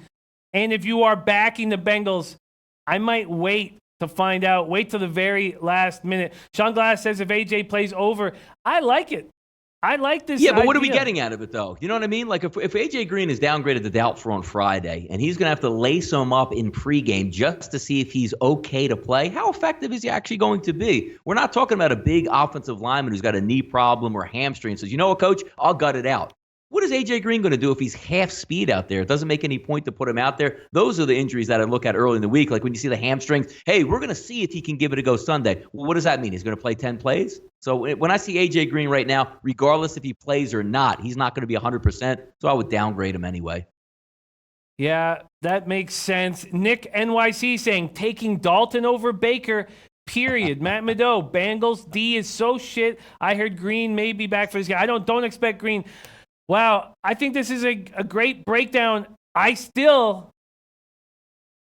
And if you are backing the Bengals, I might wait to find out. Wait till the very last minute. Sean Glass says if A.J. plays over, I like it. I like this. Yeah, but what are we getting out of it, though? You know what I mean? Like, if A.J. Green is downgraded to doubtful on Friday, and he's going to have to lace him up in pregame just to see if he's okay to play, how effective is he actually going to be? We're not talking about a big offensive lineman who's got a knee problem or hamstring and says, you know what, coach, I'll gut it out. What is A.J. Green going to do if he's half speed out there? It doesn't make any point to put him out there. Those are the injuries that I look at early in the week, like when you see the hamstrings. Hey, we're going to see if he can give it a go Sunday. Well, what does that mean? He's going to play 10 plays? So when I see A.J. Green right now, regardless if he plays or not, he's not going to be 100%, so I would downgrade him anyway. Yeah, that makes sense. Nick NYC saying, taking Dalton over Baker, period. Matt Mado, Bengals D is so shit. I heard Green may be back for this game. I don't expect Green. Wow, I think this is a great breakdown. I still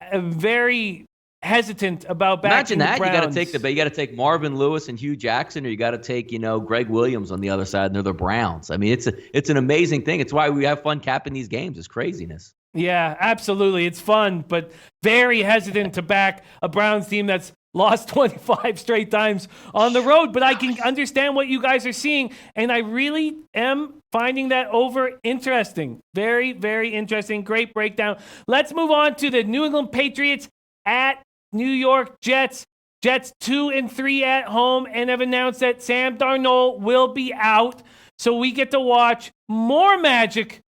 am very hesitant about backing Imagine that. the Browns. You got to take Marvin Lewis and Hugh Jackson, or you got to take, Greg Williams on the other side, and they're the Browns. I mean, it's an amazing thing. It's why we have fun capping these games. It's craziness. Yeah, absolutely. It's fun, but very hesitant to back a Browns team that's lost 25 straight times on the road. But I can understand what you guys are seeing, and I really am finding that over interesting. Very, very interesting. Great breakdown. Let's move on to the New England Patriots at New York Jets. Jets 2-3 at home and have announced that Sam Darnold will be out. So we get to watch more magic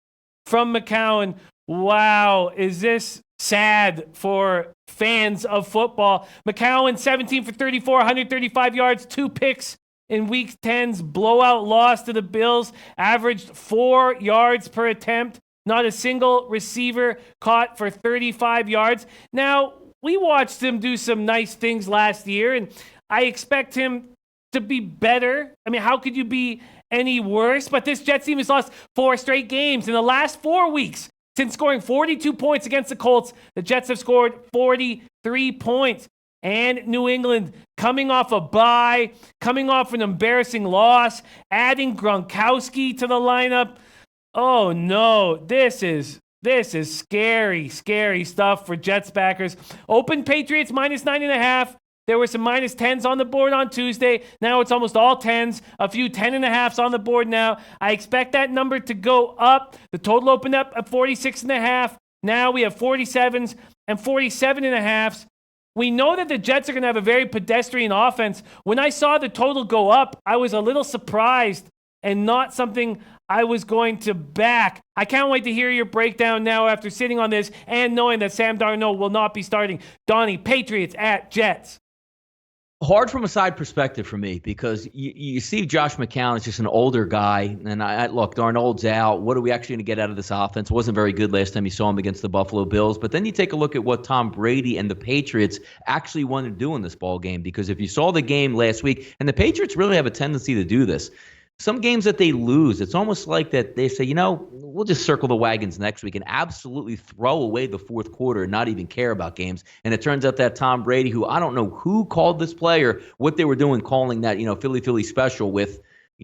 from McCown. Wow, is this sad for fans of football? McCown, 17 for 34, 135 yards, 2 picks in Week 10's blowout loss to the Bills, averaged 4 yards per attempt, not a single receiver caught for 35 yards. Now, we watched him do some nice things last year, and I expect him to be better. I mean, how could you be any worse? But this Jets team has lost 4 straight games in the last 4 weeks. Since scoring 42 points against the Colts, the Jets have scored 43 points. And New England coming off a bye, coming off an embarrassing loss, adding Gronkowski to the lineup. Oh no, this is scary, scary stuff for Jets backers. Open Patriots -9.5. There were some -10s on the board on Tuesday. Now it's almost all 10s, a few 10.5s on the board now. I expect that number to go up. The total opened up at 46.5. Now we have 47s and 47.5s. We know that the Jets are going to have a very pedestrian offense. When I saw the total go up, I was a little surprised and not something I was going to back. I can't wait to hear your breakdown now after sitting on this and knowing that Sam Darnold will not be starting. Donnie, Patriots at Jets. Hard from a side perspective for me because you see Josh McCown is just an older guy. And I look, Darnold's out. What are we actually going to get out of this offense? It wasn't very good last time you saw him against the Buffalo Bills. But then you take a look at what Tom Brady and the Patriots actually wanted to do in this ball game. Because if you saw the game last week, and the Patriots really have a tendency to do this, some games that they lose, it's almost like that they say, we'll just circle the wagons next week and absolutely throw away the fourth quarter and not even care about games. And it turns out that Tom Brady, who I don't know who called this player, what they were doing calling that, Philly special with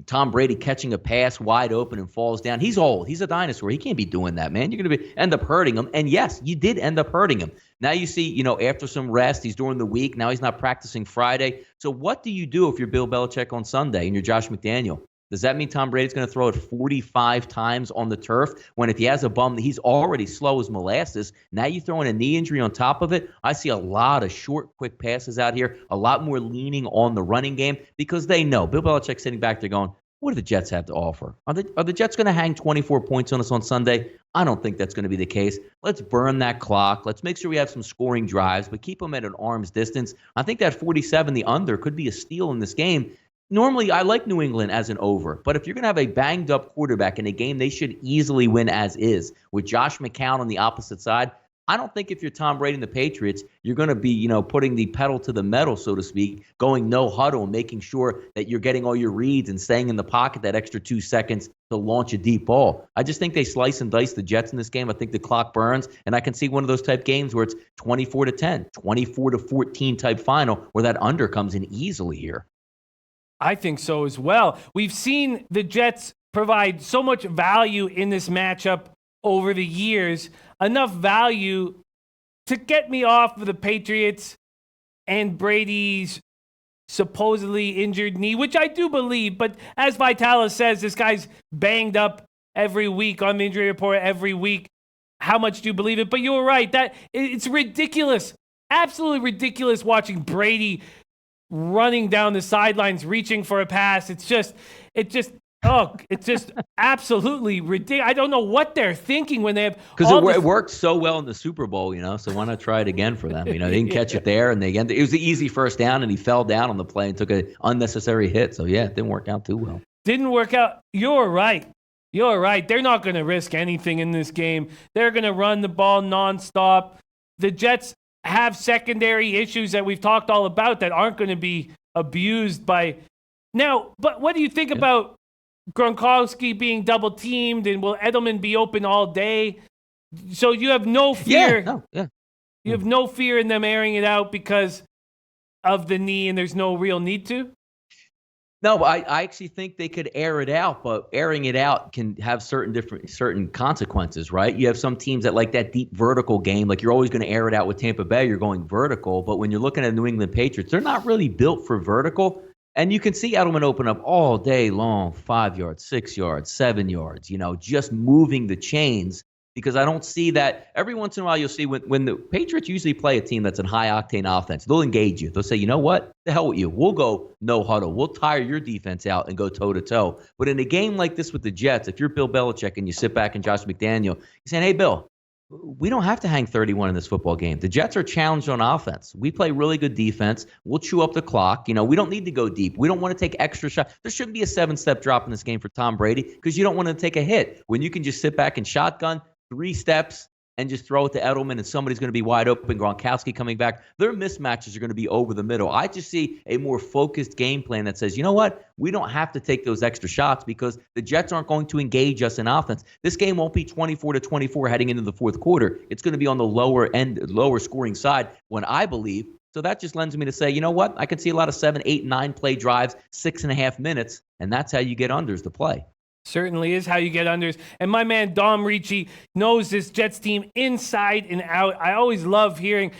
Tom Brady catching a pass wide open and falls down. He's old. He's a dinosaur. He can't be doing that, man. You're going to end up hurting him. And yes, you did end up hurting him. Now you see, after some rest, he's during the week. Now he's not practicing Friday. So what do you do if you're Bill Belichick on Sunday and you're Josh McDaniel? Does that mean Tom Brady's going to throw it 45 times on the turf when if he has a bum, he's already slow as molasses? Now you throw in a knee injury on top of it. I see a lot of short, quick passes out here, a lot more leaning on the running game because they know. Bill Belichick's sitting back there going, what do the Jets have to offer? Are the Jets going to hang 24 points on us on Sunday? I don't think that's going to be the case. Let's burn that clock. Let's make sure we have some scoring drives, but keep them at an arm's distance. I think that 47, the under, could be a steal in this game. Normally, I like New England as an over, but if you're going to have a banged-up quarterback in a game they should easily win as is, with Josh McCown on the opposite side, I don't think if you're Tom Brady and the Patriots, you're going to be, putting the pedal to the metal, so to speak, going no huddle and making sure that you're getting all your reads and staying in the pocket that extra 2 seconds to launch a deep ball. I just think they slice and dice the Jets in this game. I think the clock burns, and I can see one of those type games where it's 24-10, 24-14 type final where that under comes in easily here. I think so as well. We've seen the Jets provide so much value in this matchup over the years, enough value to get me off of the Patriots and Brady's supposedly injured knee, which I do believe. But as Vitalis says, this guy's banged up every week on the injury report every week. How much do you believe it? But you were right. That it's ridiculous, absolutely ridiculous watching Brady running down the sidelines, reaching for a pass. It just Oh, it's just absolutely ridiculous. I don't know what they're thinking when they have because it worked so well in the Super Bowl, so why not try it again for them? They didn't catch it there, and it was the easy first down, and he fell down on the play and took an unnecessary hit. So, yeah, it didn't work out too well. Didn't work out. You're right. They're not going to risk anything in this game. They're going to run the ball nonstop. The Jets have secondary issues that we've talked all about that aren't going to be abused by now. But what do you think about Gronkowski being double teamed, and will Edelman be open all day? So you have no fear. You have no fear in them airing it out because of the knee, and there's no real need to. No, I actually think they could air it out, but airing it out can have certain consequences, right? You have some teams that like that deep vertical game, like you're always going to air it out with Tampa Bay, you're going vertical, but when you're looking at New England Patriots, they're not really built for vertical, and you can see Edelman open up all day long, 5 yards, 6 yards, 7 yards, just moving the chains, because I don't see that. Every once in a while you'll see when the Patriots usually play a team that's in high-octane offense, they'll engage you. They'll say, you know what? The hell with you. We'll go no huddle. We'll tire your defense out and go toe-to-toe. But in a game like this with the Jets, if you're Bill Belichick and you sit back and Josh McDaniel, you're saying, hey, Bill, we don't have to hang 31 in this football game. The Jets are challenged on offense. We play really good defense. We'll chew up the clock. We don't need to go deep. We don't want to take extra shots. There shouldn't be a 7-step drop in this game for Tom Brady because you don't want to take a hit. When you can just sit back and shotgun 3 steps and just throw it to Edelman and somebody's going to be wide open, Gronkowski coming back, their mismatches are going to be over the middle. I just see a more focused game plan that says, you know what? We don't have to take those extra shots because the Jets aren't going to engage us in offense. This game won't be 24-24 heading into the fourth quarter. It's going to be on the lower scoring side when I believe. So that just lends me to say, you know what? I can see a lot of 7, 8, 9 play drives, 6.5 minutes, and that's how you get unders to play. Certainly is how you get unders. And my man Dom Ricci knows this Jets team inside and out. I always love hearing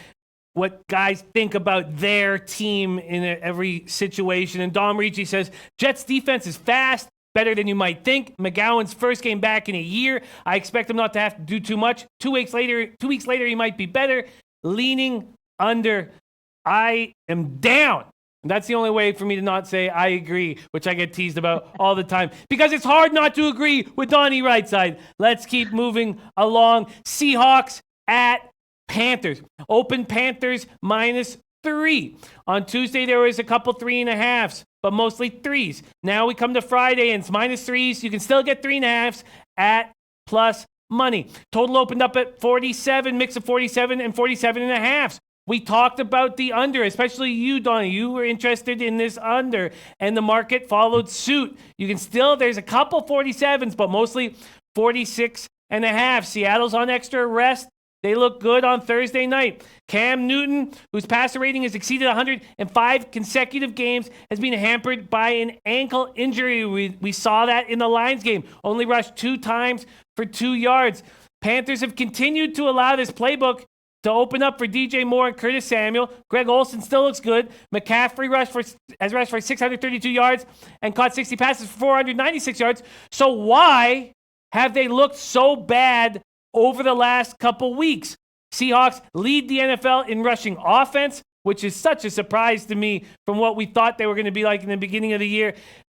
what guys think about their team in every situation. And Dom Ricci says, Jets defense is fast, better than you might think. McGowan's first game back in a year. I expect him not to have to do too much. 2 weeks later, he might be better. Leaning under. I am down. That's the only way for me to not say I agree, which I get teased about all the time because it's hard not to agree with Donnie Rightside. Let's keep moving along. Seahawks at Panthers. Open Panthers -3. On Tuesday, there was a couple 3.5s, but mostly 3s. Now we come to Friday and it's -3s. You can still get 3.5s at plus money. Total opened up at 47, mix of 47 and 47.5s. We talked about the under, especially you, Donnie. You were interested in this under, and the market followed suit. You can still, there's a couple 47s, but mostly 46.5. Seattle's on extra rest. They look good on Thursday night. Cam Newton, whose passer rating has exceeded 105 consecutive games, has been hampered by an ankle injury. We saw that in the Lions game. Only rushed 2 times for 2 yards. Panthers have continued to allow this playbook to open up for DJ Moore and Curtis Samuel. Greg Olsen still looks good. McCaffrey has rushed for 632 yards and caught 60 passes for 496 yards. So why have they looked so bad over the last couple weeks? Seahawks lead the NFL in rushing offense, which is such a surprise to me from what we thought they were going to be like in the beginning of the year.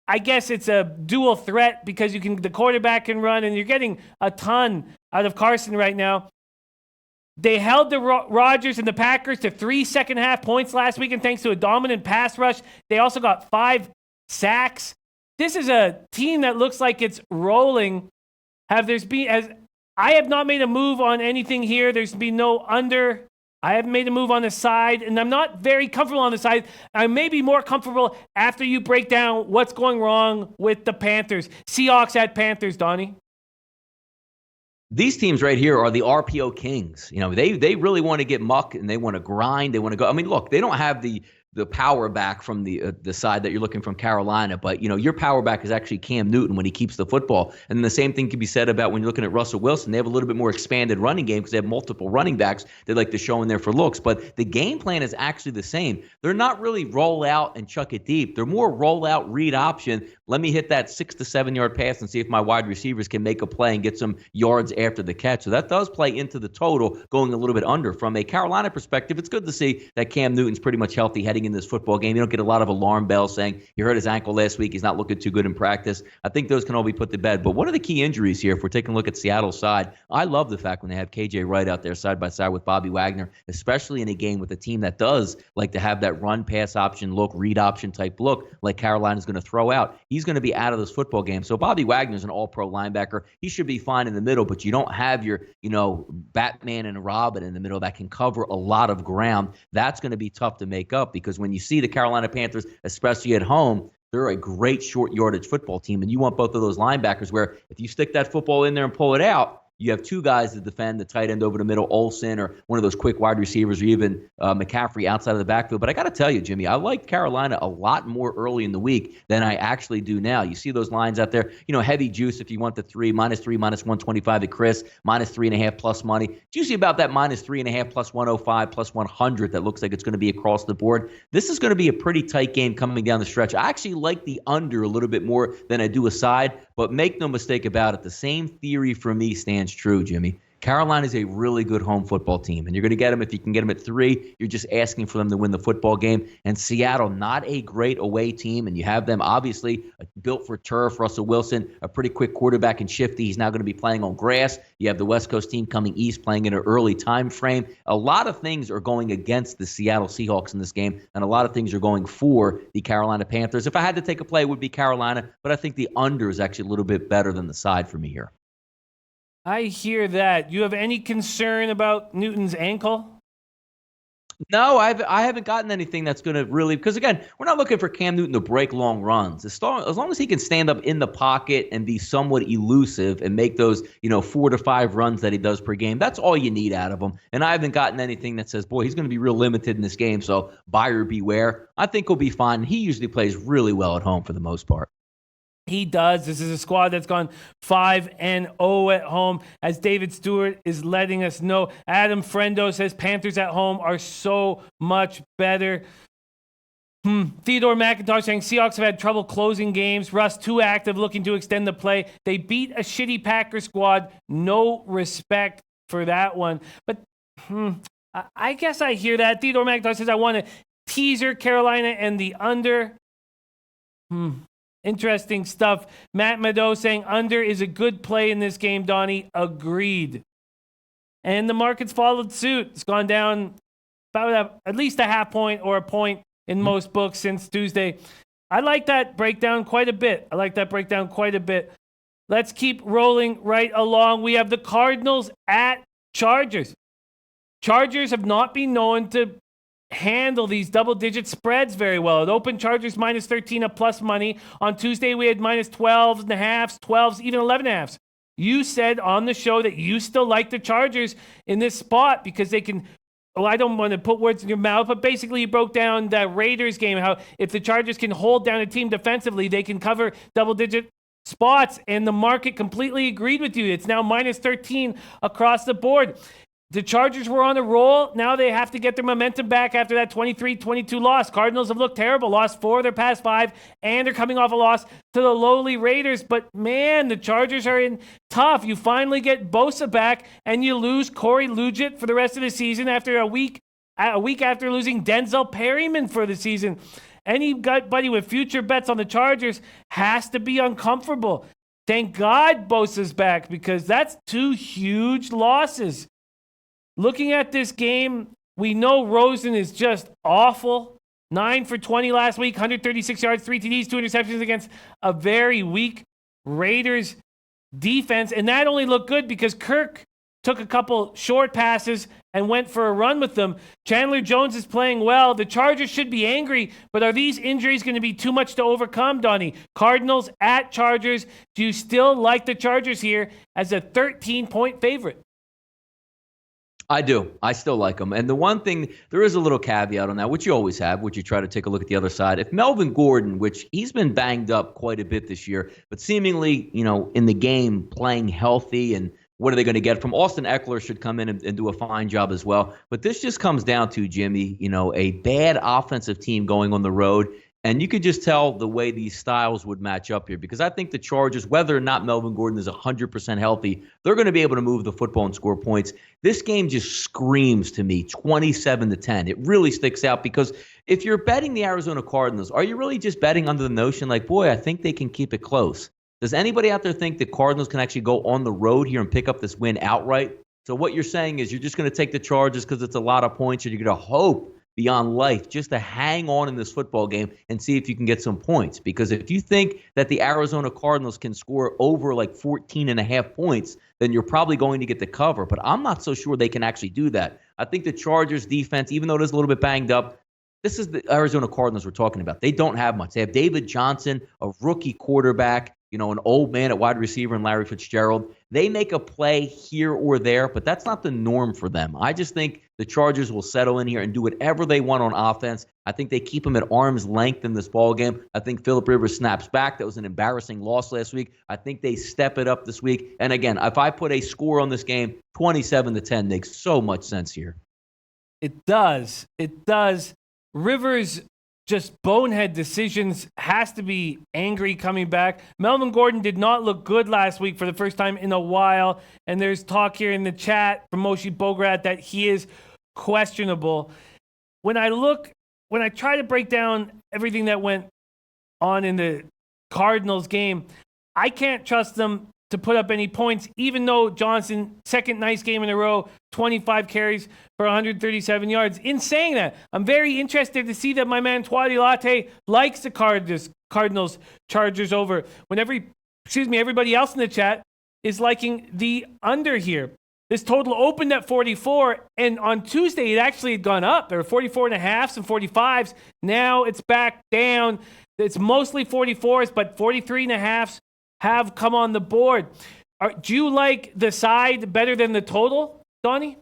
I guess it's a dual threat because the quarterback can run, and you're getting a ton out of Carson right now. They held the Rodgers and the Packers to 3 second-half points last week, and thanks to a dominant pass rush, they also got 5 sacks. This is a team that looks like it's rolling. I have not made a move on anything here. There's been no under. I haven't made a move on the side, and I'm not very comfortable on the side. I may be more comfortable after you break down what's going wrong with the Panthers. Seahawks at Panthers, Donnie. These teams right here are the RPO kings. They really want to get muck and they want to grind. They want to go. I mean, look, they don't have the power back from the side that you're looking from Carolina, but your power back is actually Cam Newton when he keeps the football. And the same thing can be said about when you're looking at Russell Wilson. They have a little bit more expanded running game because they have multiple running backs they like to show in there for looks. But the game plan is actually the same. They're not really roll out and chuck it deep. They're more roll out, read option, let me hit that 6 to 7 yard pass and see if my wide receivers can make a play and get some yards after the catch. So that does play into the total, going a little bit under. From a Carolina perspective, it's good to see that Cam Newton's pretty much healthy heading in this football game. You don't get a lot of alarm bells saying he hurt his ankle last week, he's not looking too good in practice. I think those can all be put to bed. But what are the key injuries here if we're taking a look at Seattle's side? I love the fact when they have KJ Wright out there side by side with Bobby Wagner, especially in a game with a team that does like to have that run pass option look, read option type look like Carolina's going to throw out. He's going to be out of this football game. So Bobby Wagner's an all-pro linebacker. He should be fine in the middle, but you don't have your, Batman and Robin in the middle that can cover a lot of ground. That's going to be tough to make up because when you see the Carolina Panthers, especially at home, they're a great short yardage football team, and you want both of those linebackers where if you stick that football in there and pull it out, you have two guys to defend the tight end over the middle, Olsen, or one of those quick wide receivers, or even McCaffrey outside of the backfield. But I got to tell you, Jimmy, I like Carolina a lot more early in the week than I actually do now. You see those lines out there, heavy juice if you want the -3, -125 at Chris, -3.5 plus money. Juicy about that -3.5 plus 105 plus 100 that looks like it's going to be across the board. This is going to be a pretty tight game coming down the stretch. I actually like the under a little bit more than I do a side, but make no mistake about it, the same theory for me stands true, Jimmy. Carolina is a really good home football team, and you're going to get them if you can get them at 3. You're just asking for them to win the football game. And Seattle, not a great away team, and you have them obviously built for turf. Russell Wilson, a pretty quick quarterback and shifty. He's now going to be playing on grass. You have the West Coast team coming east, playing in an early time frame. A lot of things are going against the Seattle Seahawks in this game, and a lot of things are going for the Carolina Panthers. If I had to take a play, it would be Carolina, but I think the under is actually a little bit better than the side for me here. I hear that. You have any concern about Newton's ankle? No, I haven't gotten anything that's going to really, because again, we're not looking for Cam Newton to break long runs. As long as he can stand up in the pocket and be somewhat elusive and make those, 4 to 5 runs that he does per game, that's all you need out of him. And I haven't gotten anything that says, boy, he's going to be real limited in this game, so buyer beware. I think he'll be fine. He usually plays really well at home for the most part. He does. This is a squad that's gone 5-0 at home, as David Stewart is letting us know. Adam Frendo says Panthers at home are so much better. Theodore McIntosh saying Seahawks have had trouble closing games. Russ too active, looking to extend the play. They beat a shitty Packers squad. No respect for that one. But I guess I hear that. Theodore McIntosh says I want to teaser Carolina and the under. Interesting stuff. Matt Mado saying under is a good play in this game, Donnie. Agreed. And the market's followed suit. It's gone down about at least a half point or a point in most books since Tuesday. I like that breakdown quite a bit. Let's keep rolling right along. We have the Cardinals at Chargers. Chargers have not been known to handle these double-digit spreads very well. It opened Chargers -13 at plus money. On Tuesday, we had -12.5, 12s, even 11.5. You said on the show that you still like the Chargers in this spot because they can, I don't want to put words in your mouth, but basically you broke down the Raiders game, how if the Chargers can hold down a team defensively, they can cover double-digit spots, and the market completely agreed with you. It's now -13 across the board. The Chargers were on a roll. Now they have to get their momentum back after that 23-22 loss. Cardinals have looked terrible, lost 4 of their past 5, and they're coming off a loss to the lowly Raiders. But man, the Chargers are in tough. You finally get Bosa back, and you lose Corey Liuget for the rest of the season after a week after losing Denzel Perryman for the season. Anybody with future bets on the Chargers has to be uncomfortable. Thank God Bosa's back, because that's 2 huge losses. Looking at this game, we know Rosen is just awful. 9 for 20 last week, 136 yards, 3 TDs, 2 interceptions against a very weak Raiders defense. And that only looked good because Kirk took a couple short passes and went for a run with them. Chandler Jones is playing well. The Chargers should be angry, but are these injuries going to be too much to overcome, Donnie? Cardinals at Chargers. Do you still like the Chargers here as a 13-point favorite? I do. I still like them. And the one thing, there is a little caveat on that, which you always have, which you try to take a look at the other side. If Melvin Gordon, which he's been banged up quite a bit this year, but seemingly, in the game playing healthy, and what are they going to get from Austin Eckler should come in and do a fine job as well. But this just comes down to, Jimmy, a bad offensive team going on the road. And you could just tell the way these styles would match up here, because I think the Chargers, whether or not Melvin Gordon is 100% healthy, they're going to be able to move the football and score points. This game just screams to me 27-10. It really sticks out, because if you're betting the Arizona Cardinals, are you really just betting under the notion like, boy, I think they can keep it close? Does anybody out there think the Cardinals can actually go on the road here and pick up this win outright? So what you're saying is you're just going to take the Chargers because it's a lot of points, and you're going to hope beyond life just to hang on in this football game and see if you can get some points. Because if you think that the Arizona Cardinals can score over like 14.5 points, then you're probably going to get the cover. But I'm not so sure they can actually do that. I think the Chargers defense, even though it is a little bit banged up, this is the Arizona Cardinals we're talking about. They don't have much. They have David Johnson, a rookie quarterback, an old man at wide receiver, and Larry Fitzgerald. They make a play here or there, but that's not the norm for them. I just think the Chargers will settle in here and do whatever they want on offense. I think they keep them at arm's length in this ballgame. I think Phillip Rivers snaps back. That was an embarrassing loss last week. I think they step it up this week. And again, if I put a score on this game, 27-10 makes so much sense here. It does. It does. Rivers, just bonehead decisions, has to be angry coming back. Melvin Gordon did not look good last week for the first time in a while, and there's talk here in the chat from Moshe Bograt that he is questionable. When I try to break down everything that went on in the Cardinals game, I can't trust them to put up any points, even though Johnson, second nice game in a row, 25 carries for 137 yards. In saying that, I'm very interested to see that my man Twadi Latte likes the Cardinals Chargers over when everybody else in the chat is liking the under here. This total opened at 44, and on Tuesday it actually had gone up. There were 44.5s and 45s. Now it's back down. It's mostly 44s, but 43.5s have come on the board. Do you like the side better than the total, Donnie?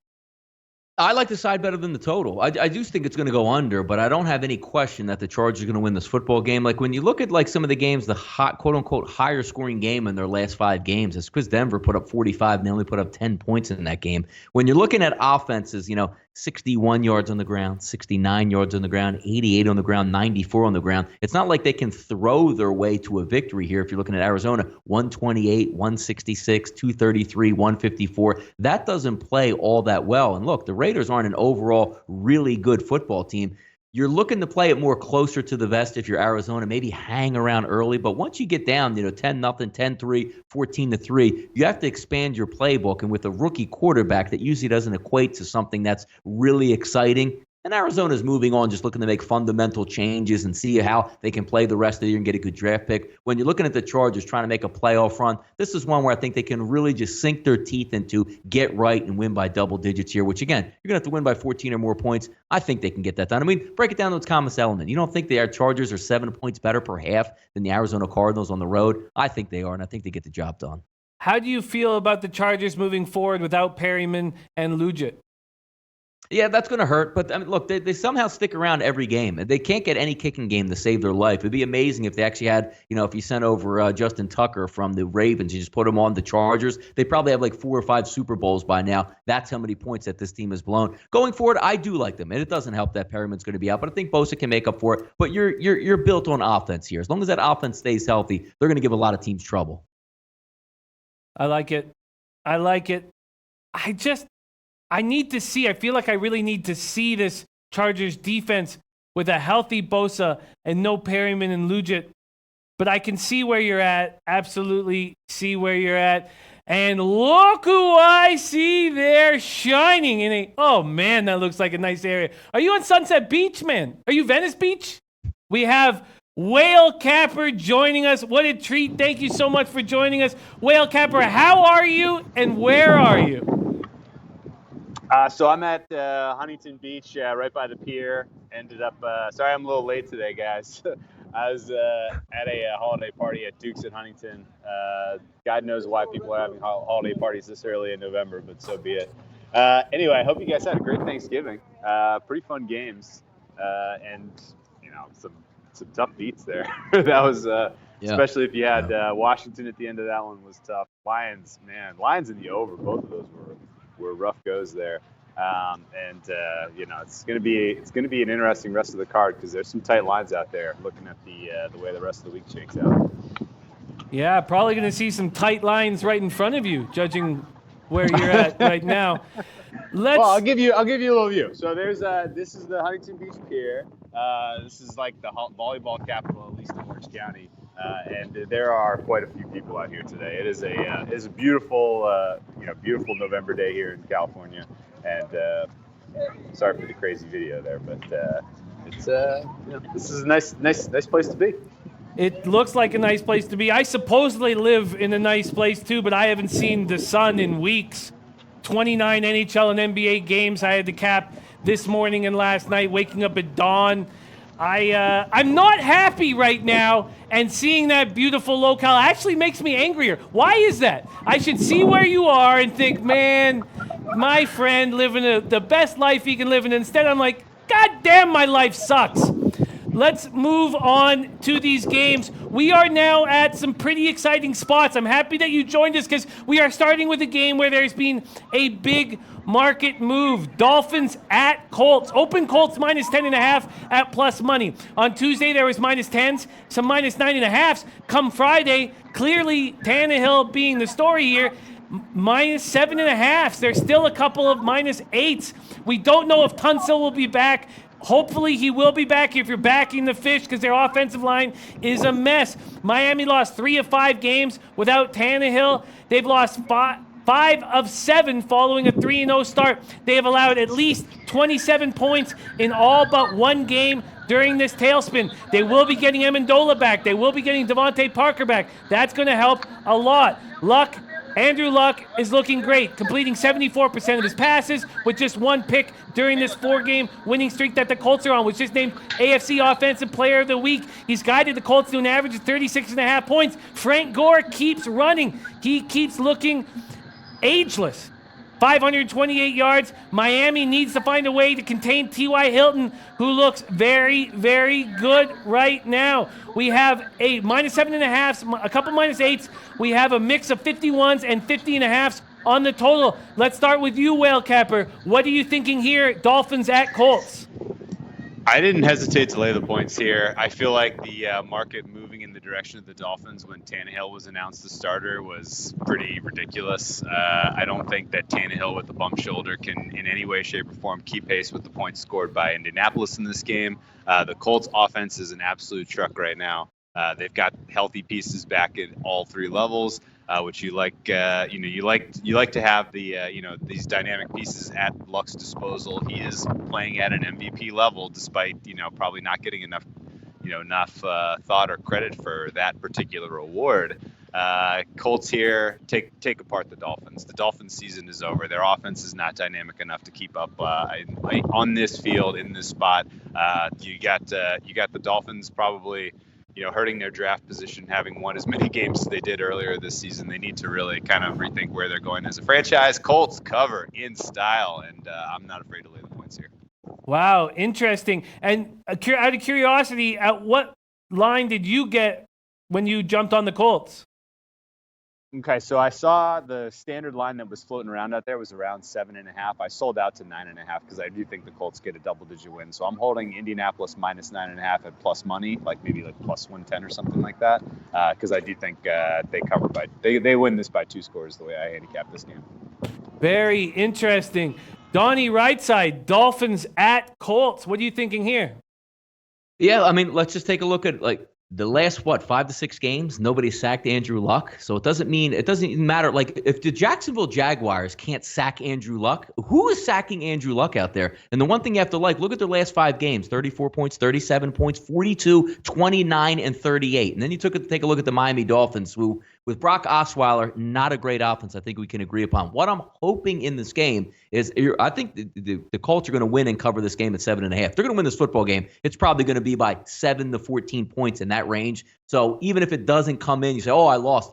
I like the side better than the total. I do think it's going to go under, but I don't have any question that the Chargers are going to win this football game. Like when you look at like some of the games, the hot, quote unquote, higher scoring game in their last 5 games, it's because Denver put up 45 and they only put up 10 points in that game. When you're looking at offenses, 61 yards on the ground, 69 yards on the ground, 88 on the ground, 94 on the ground. It's not like they can throw their way to a victory here. If you're looking at Arizona, 128, 166, 233, 154. That doesn't play all that well. And look, the Raiders aren't an overall really good football team. You're looking to play it more closer to the vest if you're Arizona, maybe hang around early. But once you get down, 10-0, 10-3, 14-3, you have to expand your playbook. And with a rookie quarterback, that usually doesn't equate to something that's really exciting. And Arizona's moving on, just looking to make fundamental changes and see how they can play the rest of the year and get a good draft pick. When you're looking at the Chargers trying to make a playoff run, this is one where I think they can really just sink their teeth into, get right, and win by double digits here, which, again, you're going to have to win by 14 or more points. I think they can get that done. I mean, break it down to its common element. You don't think the Chargers are 7 points better per half than the Arizona Cardinals on the road? I think they are, and I think they get the job done. How do you feel about the Chargers moving forward without Perryman and Lugit? Yeah, that's going to hurt. But, I mean, look, they somehow stick around every game. They can't get any kicking game to save their life. It'd be amazing if they actually had, if you sent over Justin Tucker from the Ravens, you just put him on the Chargers. They probably have like 4 or 5 Super Bowls by now. That's how many points that this team has blown. Going forward, I do like them. And it doesn't help that Perryman's going to be out. But I think Bosa can make up for it. But you're built on offense here. As long as that offense stays healthy, they're going to give a lot of teams trouble. I like it. I need to see. I feel like I really need to see this Chargers defense with a healthy Bosa and no Perryman and Lugit. But I can see where you're at. Absolutely see where you're at. And look who I see there shining oh man, that looks like a nice area. Are you on Sunset Beach, man? Are you Venice Beach? We have Whale Capper joining us. What a treat. Thank you so much for joining us. Whale Capper, how are you and where are you? So I'm at Huntington Beach, right by the pier. Ended up, sorry I'm a little late today, guys. I was at a holiday party at Duke's at Huntington. God knows why people are having holiday parties this early in November, but so be it. Anyway, I hope you guys had a great Thanksgiving. Pretty fun games, and some tough beats there. That was, especially if you had Washington at the end of that one was tough. Lions in the over, both of those were rough goes there. It's gonna be an interesting rest of the card because there's some tight lines out there. Looking at the way the rest of the week shakes out. Yeah, probably going to see some tight lines right in front of you, judging where you're at right now. Well, I'll give you a little view. So this is the Huntington Beach Pier. This is like the volleyball capital, at least in Orange County. And there are quite a few people out here today. It is a beautiful, beautiful November day here in California. And sorry for the crazy video there, but this is a nice place to be. It looks like a nice place to be. I supposedly live in a nice place too, but I haven't seen the sun in weeks. 29 NHL and NBA games I had to cap this morning and last night, waking up at dawn. I'm not happy right now, and seeing that beautiful locale actually makes me angrier. Why is that? I should see where you are and think, man, my friend living the best life he can live, and instead I'm like, God damn, my life sucks. Let's move on to these games. We are now at some pretty exciting spots. I'm happy that you joined us because we are starting with a game where there's been a big market move. Dolphins at Colts. Open Colts minus 10.5 at plus money. On Tuesday, there was minus 10s, some minus 9.5s. Come Friday, clearly Tannehill being the story here, minus 7.5s. There's still a couple of minus 8s. We don't know if Tunsil will be back. Hopefully he will be back if you're backing the fish because their offensive line is a mess. Miami lost 3 of 5 games without Tannehill. They've lost 5 of 7 following a 3-0 start. They have allowed at least 27 points in all but one game during this tailspin. They will be getting Amendola back. They will be getting Devontae Parker back. That's going to help a lot. Andrew Luck is looking great, completing 74% of his passes with just 1 pick during this 4-game winning streak that the Colts are on, was just named AFC Offensive Player of the Week. He's guided the Colts to an average of 36.5 points. Frank Gore keeps running. He keeps looking ageless. 528 yards. Miami needs to find a way to contain T.Y. Hilton, who looks very, very good right now. We have a minus 7.5, a couple minus 8s. We have a mix of 51s and 50.5s on the total. Let's start with you, Whale Capper. What are you thinking here, Dolphins at Colts? I didn't hesitate to lay the points here. I feel like the market moving in the direction of the Dolphins when Tannehill was announced the starter was pretty ridiculous. I don't think that Tannehill with the bump shoulder can in any way, shape, or form keep pace with the points scored by Indianapolis in this game. The Colts offense is an absolute truck right now. They've got healthy pieces back at all 3 levels. Which you like, you like to have the, these dynamic pieces at Luck's disposal. He is playing at an MVP level, despite, probably not getting enough thought or credit for that particular award. Colts here take apart the Dolphins. The Dolphins season is over. Their offense is not dynamic enough to keep up on this field in this spot. You got the Dolphins probably, hurting their draft position, having won as many games as they did earlier this season. They need to really kind of rethink where they're going as a franchise. Colts cover in style, and I'm not afraid to lay the points here. Wow, interesting. And out of curiosity, at what line did you get when you jumped on the Colts? Okay, so I saw the standard line that was floating around out there was around 7.5. I sold out to 9.5 because I do think the Colts get a double-digit win. So I'm holding Indianapolis minus 9.5 at plus money, maybe plus 110 or something like that, because I do think they cover they win this by 2 scores the way I handicap this game. Very interesting. Donnie Rightside, Dolphins at Colts. What are you thinking here? Yeah, let's just take a look at the last 5 to 6 games, nobody sacked Andrew Luck. So it doesn't even matter. If the Jacksonville Jaguars can't sack Andrew Luck, who is sacking Andrew Luck out there? And the one thing you have to look at their last 5 games, 34 points, 37 points, 42, 29, and 38. And then you take a look at the Miami Dolphins, who, with Brock Osweiler, not a great offense, I think we can agree upon. What I'm hoping in this game is I think the Colts are going to win and cover this game at 7.5. They're going to win this football game. It's probably going to be by 7 to 14 points in that range. So even if it doesn't come in, you say, oh, I lost.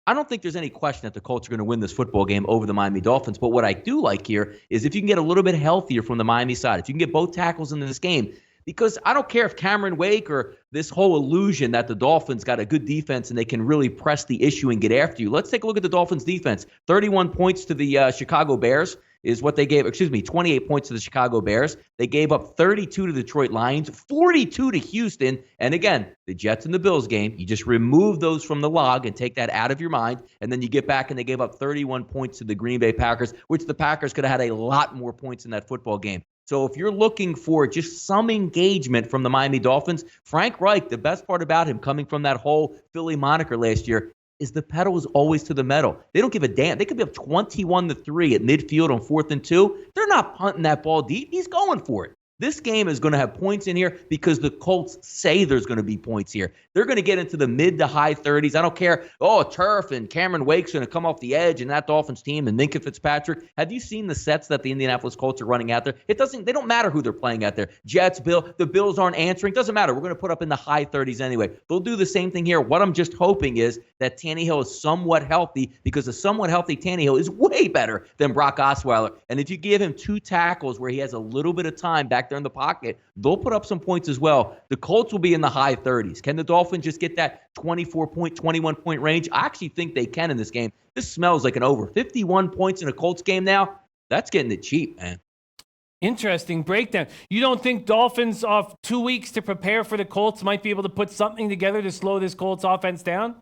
I don't think there's any question that the Colts are going to win this football game over the Miami Dolphins. But what I do like here is if you can get a little bit healthier from the Miami side, if you can get both tackles in this game, because I don't care if Cameron Wake or this whole illusion that the Dolphins got a good defense and they can really press the issue and get after you. Let's take a look at the Dolphins defense. 31 points to the Chicago Bears. is what they gave, 28 points to the Chicago Bears. They gave up 32 to the Detroit Lions, 42 to Houston. And again, the Jets and the Bills game, you just remove those from the log and take that out of your mind. And then you get back and they gave up 31 points to the Green Bay Packers, which the Packers could have had a lot more points in that football game. So if you're looking for just some engagement from the Miami Dolphins, Frank Reich, the best part about him coming from that whole Philly moniker last year is the pedal is always to the metal. They don't give a damn. They could be up 21-3 at midfield on 4th and 2. They're not punting that ball deep. He's going for it. This game is going to have points in here because the Colts say there's going to be points here. They're going to get into the mid to high 30s. I don't care. Oh, Turf and Cameron Wake's going to come off the edge and that Dolphins team and Minka Fitzpatrick. Have you seen the sets that the Indianapolis Colts are running out there? They don't matter who they're playing out there. Jets, the Bills aren't answering. Doesn't matter. We're going to put up in the high 30s anyway. They'll do the same thing here. What I'm just hoping is that Tannehill is somewhat healthy because a somewhat healthy Tannehill is way better than Brock Osweiler. And if you give him 2 tackles where he has a little bit of time back there in the pocket, they'll put up some points as well. The Colts will be in the high 30s. Can the Dolphins just get that 24-point, 21-point range? I actually think they can in this game. This smells like an over. 51 points in a Colts game now, that's getting it cheap, man. Interesting breakdown. You don't think Dolphins off 2 weeks to prepare for the Colts might be able to put something together to slow this Colts offense down?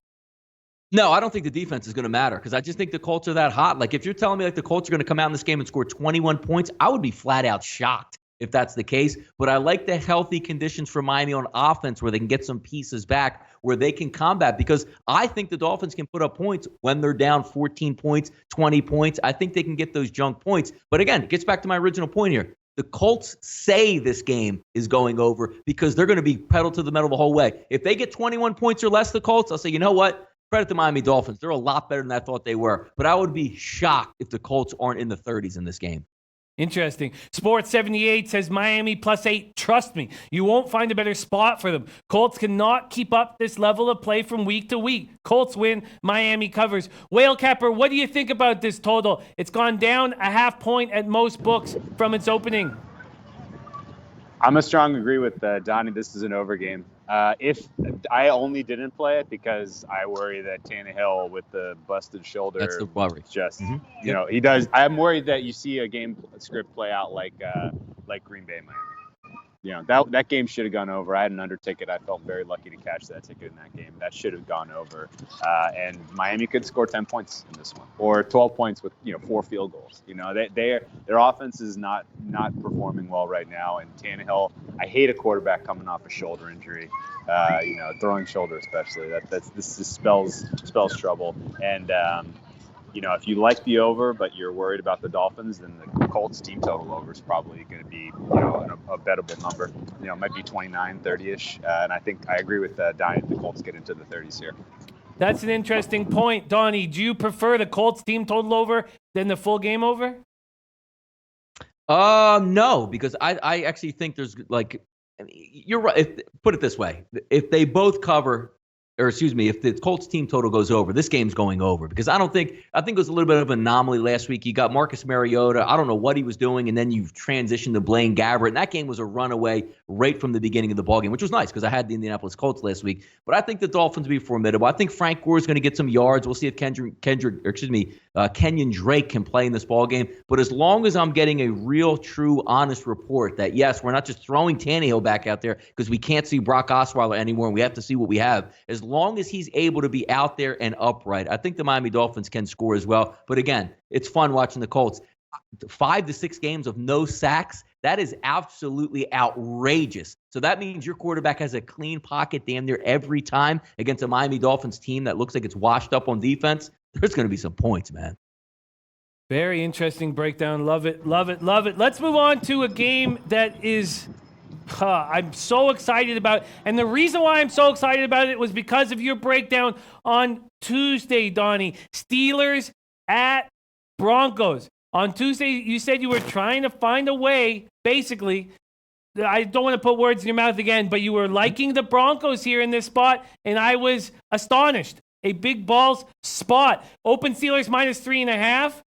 No, I don't think the defense is going to matter because I just think the Colts are that hot. Like if you're telling me like the Colts are going to come out in this game and score 21 points, I would be flat out shocked if that's the case. But I like the healthy conditions for Miami on offense where they can get some pieces back where they can combat, because I think the Dolphins can put up points when they're down 14 points, 20 points. I think they can get those junk points. But again, it gets back to my original point here. The Colts say this game is going over because they're going to be pedal to the metal the whole way. If they get 21 points or less, the Colts, I'll say, you know what? Credit the Miami Dolphins. They're a lot better than I thought they were. But I would be shocked if the Colts aren't in the 30s in this game. Interesting. Sports 78 says Miami +8. Trust me, you won't find a better spot for them. Colts cannot keep up this level of play from week to week. Colts win, Miami covers. Whale Capper, what do you think about this total? It's gone down a half point at most books from its opening. I'm a strong agree with Donnie. This is an over game. If I only didn't play it because I worry that Tannehill with the busted shoulder, that's the worry. Just you know, he does. I'm worried that you see a game script play out like Green Bay Miami. You know, that game should have gone over. I had an under ticket. I felt very lucky to catch that ticket in that game. That should have gone over. And Miami could score 10 points in this one, or 12 points with 4 field goals. You know, their offense is not performing well right now. And Tannehill, I hate a quarterback coming off a shoulder injury. Throwing shoulder especially. This spells trouble. And if you like the over, but you're worried about the Dolphins, then the Colts team total over is probably going to be, a bettable number. It might be 29, 30-ish. And I think I agree with Donnie. The Colts get into the 30s here. That's an interesting point. Donnie, do you prefer the Colts team total over than the full game over? No, because I actually think there's you're right. Put it this way. If they both cover, if the Colts team total goes over, this game's going over because I think it was a little bit of an anomaly last week. You got Marcus Mariota. I don't know what he was doing, and then you transitioned to Blaine Gabbert, and that game was a runaway right from the beginning of the ballgame, which was nice because I had the Indianapolis Colts last week. But I think the Dolphins will be formidable. I think Frank Gore is going to get some yards. We'll see if Kenyon Drake can play in this ballgame. But as long as I'm getting a real, true, honest report that, yes, we're not just throwing Tannehill back out there because we can't see Brock Osweiler anymore and we have to see what we have. As long as he's able to be out there and upright, I think the Miami Dolphins can score as well. But again, it's fun watching the Colts. 5 to 6 games of no sacks, that is absolutely outrageous. So that means your quarterback has a clean pocket damn near every time against a Miami Dolphins team that looks like it's washed up on defense. There's going to be some points, man. Very interesting breakdown. Love it, love it, love it. Let's move on to a game that is I'm so excited about. And the reason why I'm so excited about it was because of your breakdown on Tuesday, Donnie. Steelers at Broncos. On Tuesday, you said you were trying to find a way, basically. I don't want to put words in your mouth again, but you were liking the Broncos here in this spot, and I was astonished. A big balls spot. Open Steelers -3.5.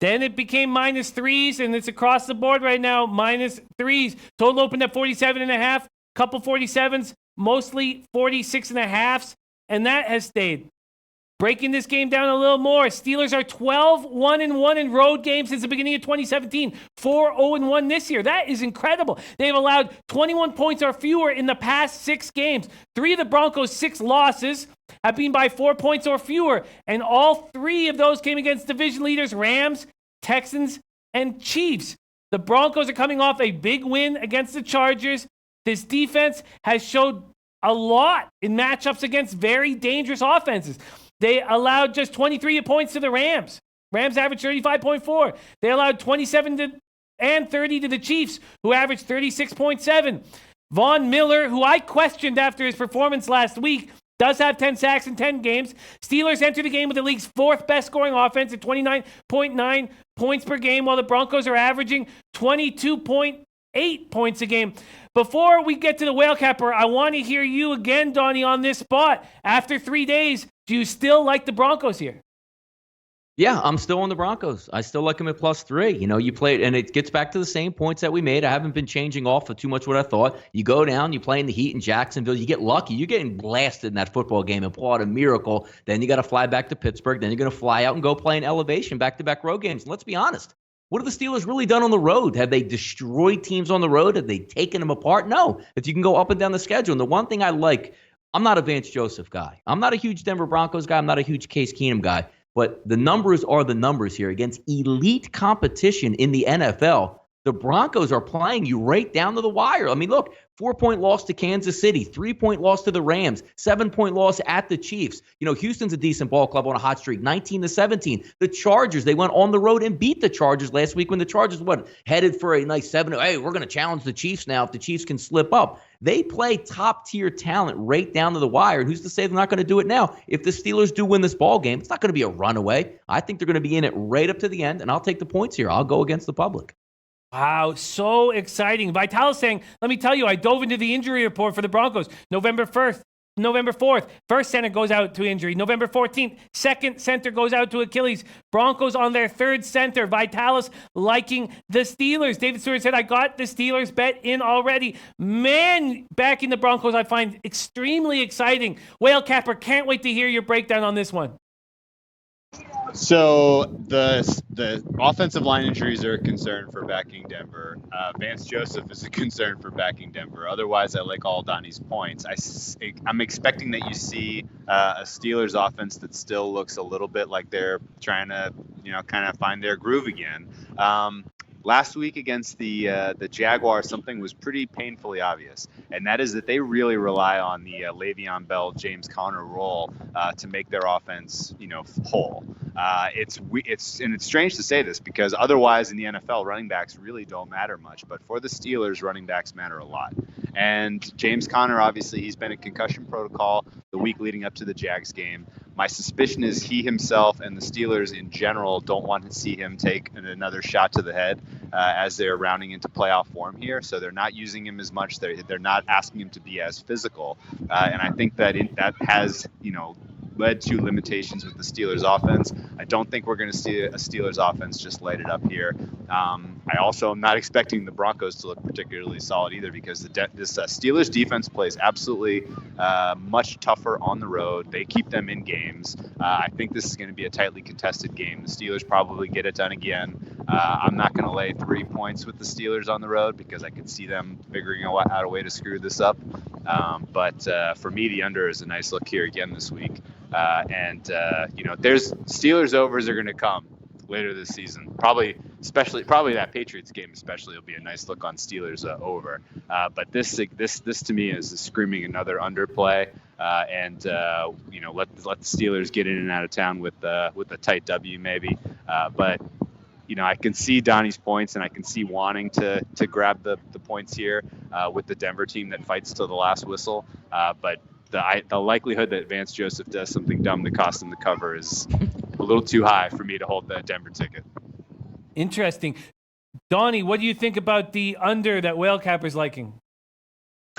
Then it became -3s, and it's across the board right now, -3s. Total opened at 47.5. Couple 47s, mostly 46.5s, and that has stayed. Breaking this game down a little more, Steelers are 12-1-1 in road games since the beginning of 2017, 4-0-1 this year. That is incredible. They've allowed 21 points or fewer in the past 6 games. 3 of the Broncos' 6 losses have been by 4 points or fewer, and all 3 of those came against division leaders Rams, Texans, and Chiefs. The Broncos are coming off a big win against the Chargers. This defense has showed a lot in matchups against very dangerous offenses. They allowed just 23 points to the Rams. Rams averaged 35.4. They allowed 27 and 30 to the Chiefs, who averaged 36.7. Von Miller, who I questioned after his performance last week, does have 10 sacks in 10 games. Steelers enter the game with the league's 4th best scoring offense at 29.9 points per game, while the Broncos are averaging 22.8 points a game. Before we get to the whale capper, I want to hear you again, Donnie, on this spot. After 3 days, do you still like the Broncos here? Yeah, I'm still on the Broncos. I still like them at +3. You know, you played, and it gets back to the same points that we made. I haven't been changing off of too much what I thought. You go down, you play in the Heat in Jacksonville, you get lucky. You're getting blasted in that football game and pull out a miracle. Then you got to fly back to Pittsburgh. Then you're going to fly out and go play in elevation, back-to-back road games. And let's be honest. What have the Steelers really done on the road? Have they destroyed teams on the road? Have they taken them apart? No. If you can go up and down the schedule. And the one thing I like, I'm not a Vance Joseph guy. I'm not a huge Denver Broncos guy. I'm not a huge Case Keenum guy. But the numbers are the numbers here. Against elite competition in the NFL, the Broncos are playing you right down to the wire. I mean, look, 4-point loss to Kansas City, 3-point loss to the Rams, 7-point loss at the Chiefs. You know, Houston's a decent ball club on a hot streak, 19-17. The Chargers, they went on the road and beat the Chargers last week when the Chargers, headed for a nice 7. Hey, we're going to challenge the Chiefs now if the Chiefs can slip up. They play top-tier talent right down to the wire, and who's to say they're not going to do it now? If the Steelers do win this ball game, it's not going to be a runaway. I think they're going to be in it right up to the end, and I'll take the points here. I'll go against the public. Wow, so exciting. Vitalis saying, let me tell you, I dove into the injury report for the Broncos. November 4th, first center goes out to injury. November 14th, second center goes out to Achilles. Broncos on their third center. Vitalis liking the Steelers. David Stewart said, I got the Steelers bet in already. Man, backing the Broncos I find extremely exciting. Whale Capper, can't wait to hear your breakdown on this one. So the offensive line injuries are a concern for backing Denver. Vance Joseph is a concern for backing Denver. Otherwise, I like all Donnie's points. I'm expecting that you see a Steelers offense that still looks a little bit like they're trying to, kind of find their groove again. Last week against the Jaguars, something was pretty painfully obvious, and that is that they really rely on the Le'Veon Bell, James Conner role to make their offense, whole. It's strange to say this because otherwise in the NFL, running backs really don't matter much, but for the Steelers, running backs matter a lot. And James Conner, obviously, he's been in concussion protocol the week leading up to the Jags game. My suspicion is he himself and the Steelers in general don't want to see him take another shot to the head as they're rounding into playoff form here. So they're not using him as much. They're not asking him to be as physical. And I think that that has, led to limitations with the Steelers offense. I don't think we're going to see a Steelers offense just light it up here. I also am not expecting the Broncos to look particularly solid either because this Steelers defense plays absolutely much tougher on the road. They keep them in games. I think this is going to be a tightly contested game. The Steelers probably get it done again. I'm not going to lay 3 points with the Steelers on the road because I could see them figuring out a way to screw this up. But for me, the under is a nice look here again this week. There's Steelers overs are going to come later this season. Probably that Patriots game especially will be a nice look on Steelers over. But this to me is screaming another underplay. Let the Steelers get in and out of town with a tight W maybe. But I can see Donnie's points, and I can see wanting to grab the points here with the Denver team that fights till the last whistle. But the likelihood that Vance Joseph does something dumb to cost him the cover is a little too high for me to hold the Denver ticket. Interesting. Donnie, what do you think about the under that Whale Capper's liking?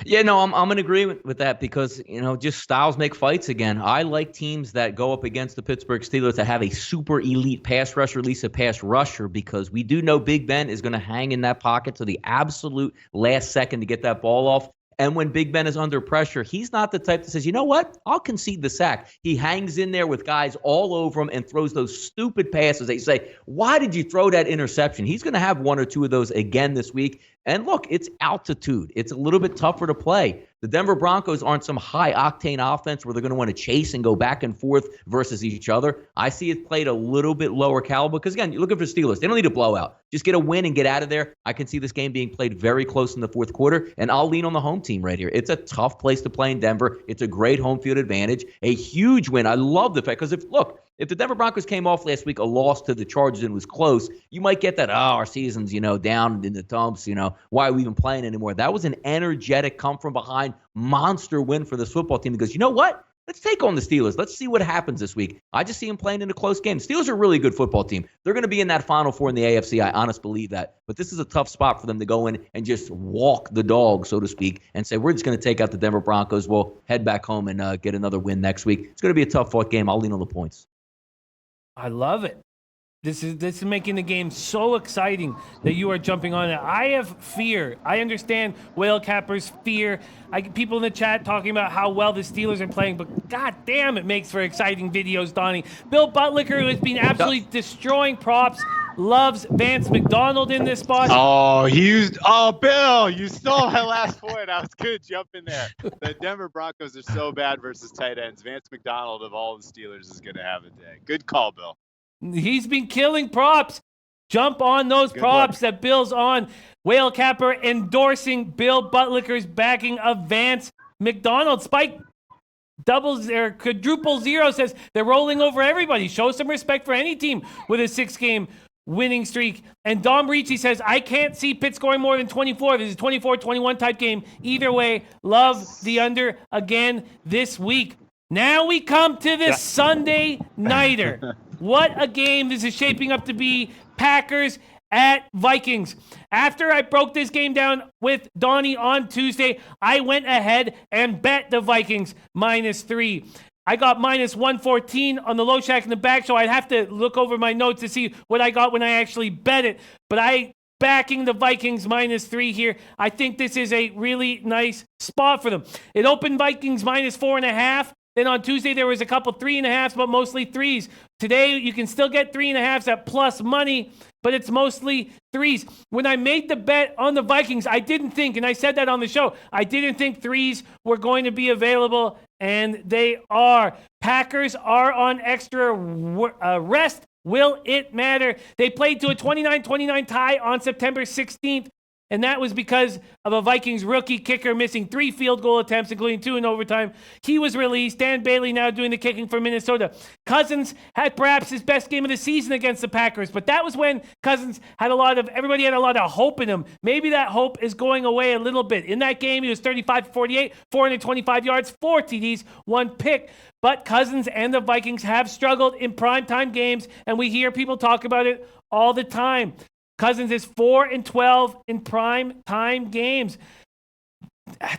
Yeah, no, I'm in agreement with that because, just styles make fights again. I like teams that go up against the Pittsburgh Steelers that have a super elite pass rusher, at least a pass rusher, because we do know Big Ben is going to hang in that pocket to the absolute last second to get that ball off. And when Big Ben is under pressure, he's not the type that says, you know what, I'll concede the sack. He hangs in there with guys all over him and throws those stupid passes that you say, why did you throw that interception? He's going to have one or two of those again this week. And look, it's altitude. It's a little bit tougher to play. The Denver Broncos aren't some high-octane offense where they're going to want to chase and go back and forth versus each other. I see it played a little bit lower caliber because, again, you're looking for Steelers. They don't need a blowout. Just get a win and get out of there. I can see this game being played very close in the fourth quarter, and I'll lean on the home team right here. It's a tough place to play in Denver. It's a great home field advantage. A huge win. I love the fact because if the Denver Broncos came off last week a loss to the Chargers and was close, you might get that, our season's, down in the dumps, why are we even playing anymore? That was an energetic, come from behind, monster win for this football team that goes, you know what? Let's take on the Steelers. Let's see what happens this week. I just see them playing in a close game. Steelers are a really good football team. They're going to be in that Final Four in the AFC. I honestly believe that. But this is a tough spot for them to go in and just walk the dog, so to speak, and say, we're just going to take out the Denver Broncos. We'll head back home and get another win next week. It's going to be a tough-fought game. I'll lean on the points. I love it. This is making the game so exciting that you are jumping on it. I have fear. I understand Whale Capper's fear. People in the chat talking about how well the Steelers are playing, but god damn, it makes for exciting videos, Donnie. Bill Butlicker, who has been absolutely destroying props, loves Vance McDonald in this spot. Bill, you stole my last point. I was going to jump in there. The Denver Broncos are so bad versus tight ends. Vance McDonald of all the Steelers is going to have a day. Good call, Bill. He's been killing props. Jump on those props that Bill's on. Whale Capper endorsing Bill Butlicker's backing of Vance McDonald. Spike quadruple zero says they're rolling over everybody. Show some respect for any team with a 6-game winning streak. And Dom Ricci says, I can't see Pitt scoring more than 24. This is a 24-21 type game. Either way, love the under again this week. Now we come to this Sunday nighter. What a game this is shaping up to be. Packers at Vikings. After I broke this game down with Donnie on Tuesday, I went ahead and bet the Vikings -3. I got -114 on the low shack in the back, so I'd have to look over my notes to see what I got when I actually bet it. But I backing the Vikings -3 here. I think this is a really nice spot for them. It opened Vikings -4.5. Then on Tuesday, there was a couple 3.5s, but mostly 3s. Today, you can still get 3.5s at plus money, but it's mostly 3s. When I made the bet on the Vikings, I didn't think, and I said that on the show, I didn't think 3s were going to be available, and they are. Packers are on extra rest. Will it matter? They played to a 29-29 tie on September 16th. And that was because of a Vikings rookie kicker missing 3 field goal attempts, including 2 in overtime. He was released. Dan Bailey now doing the kicking for Minnesota. Cousins had perhaps his best game of the season against the Packers, but that was when Cousins had everybody had a lot of hope in him. Maybe that hope is going away a little bit. In that game, he was 35-48, 425 yards, 4 TDs, 1 pick. But Cousins and the Vikings have struggled in primetime games, and we hear people talk about it all the time. Cousins is 4-12 in prime time games.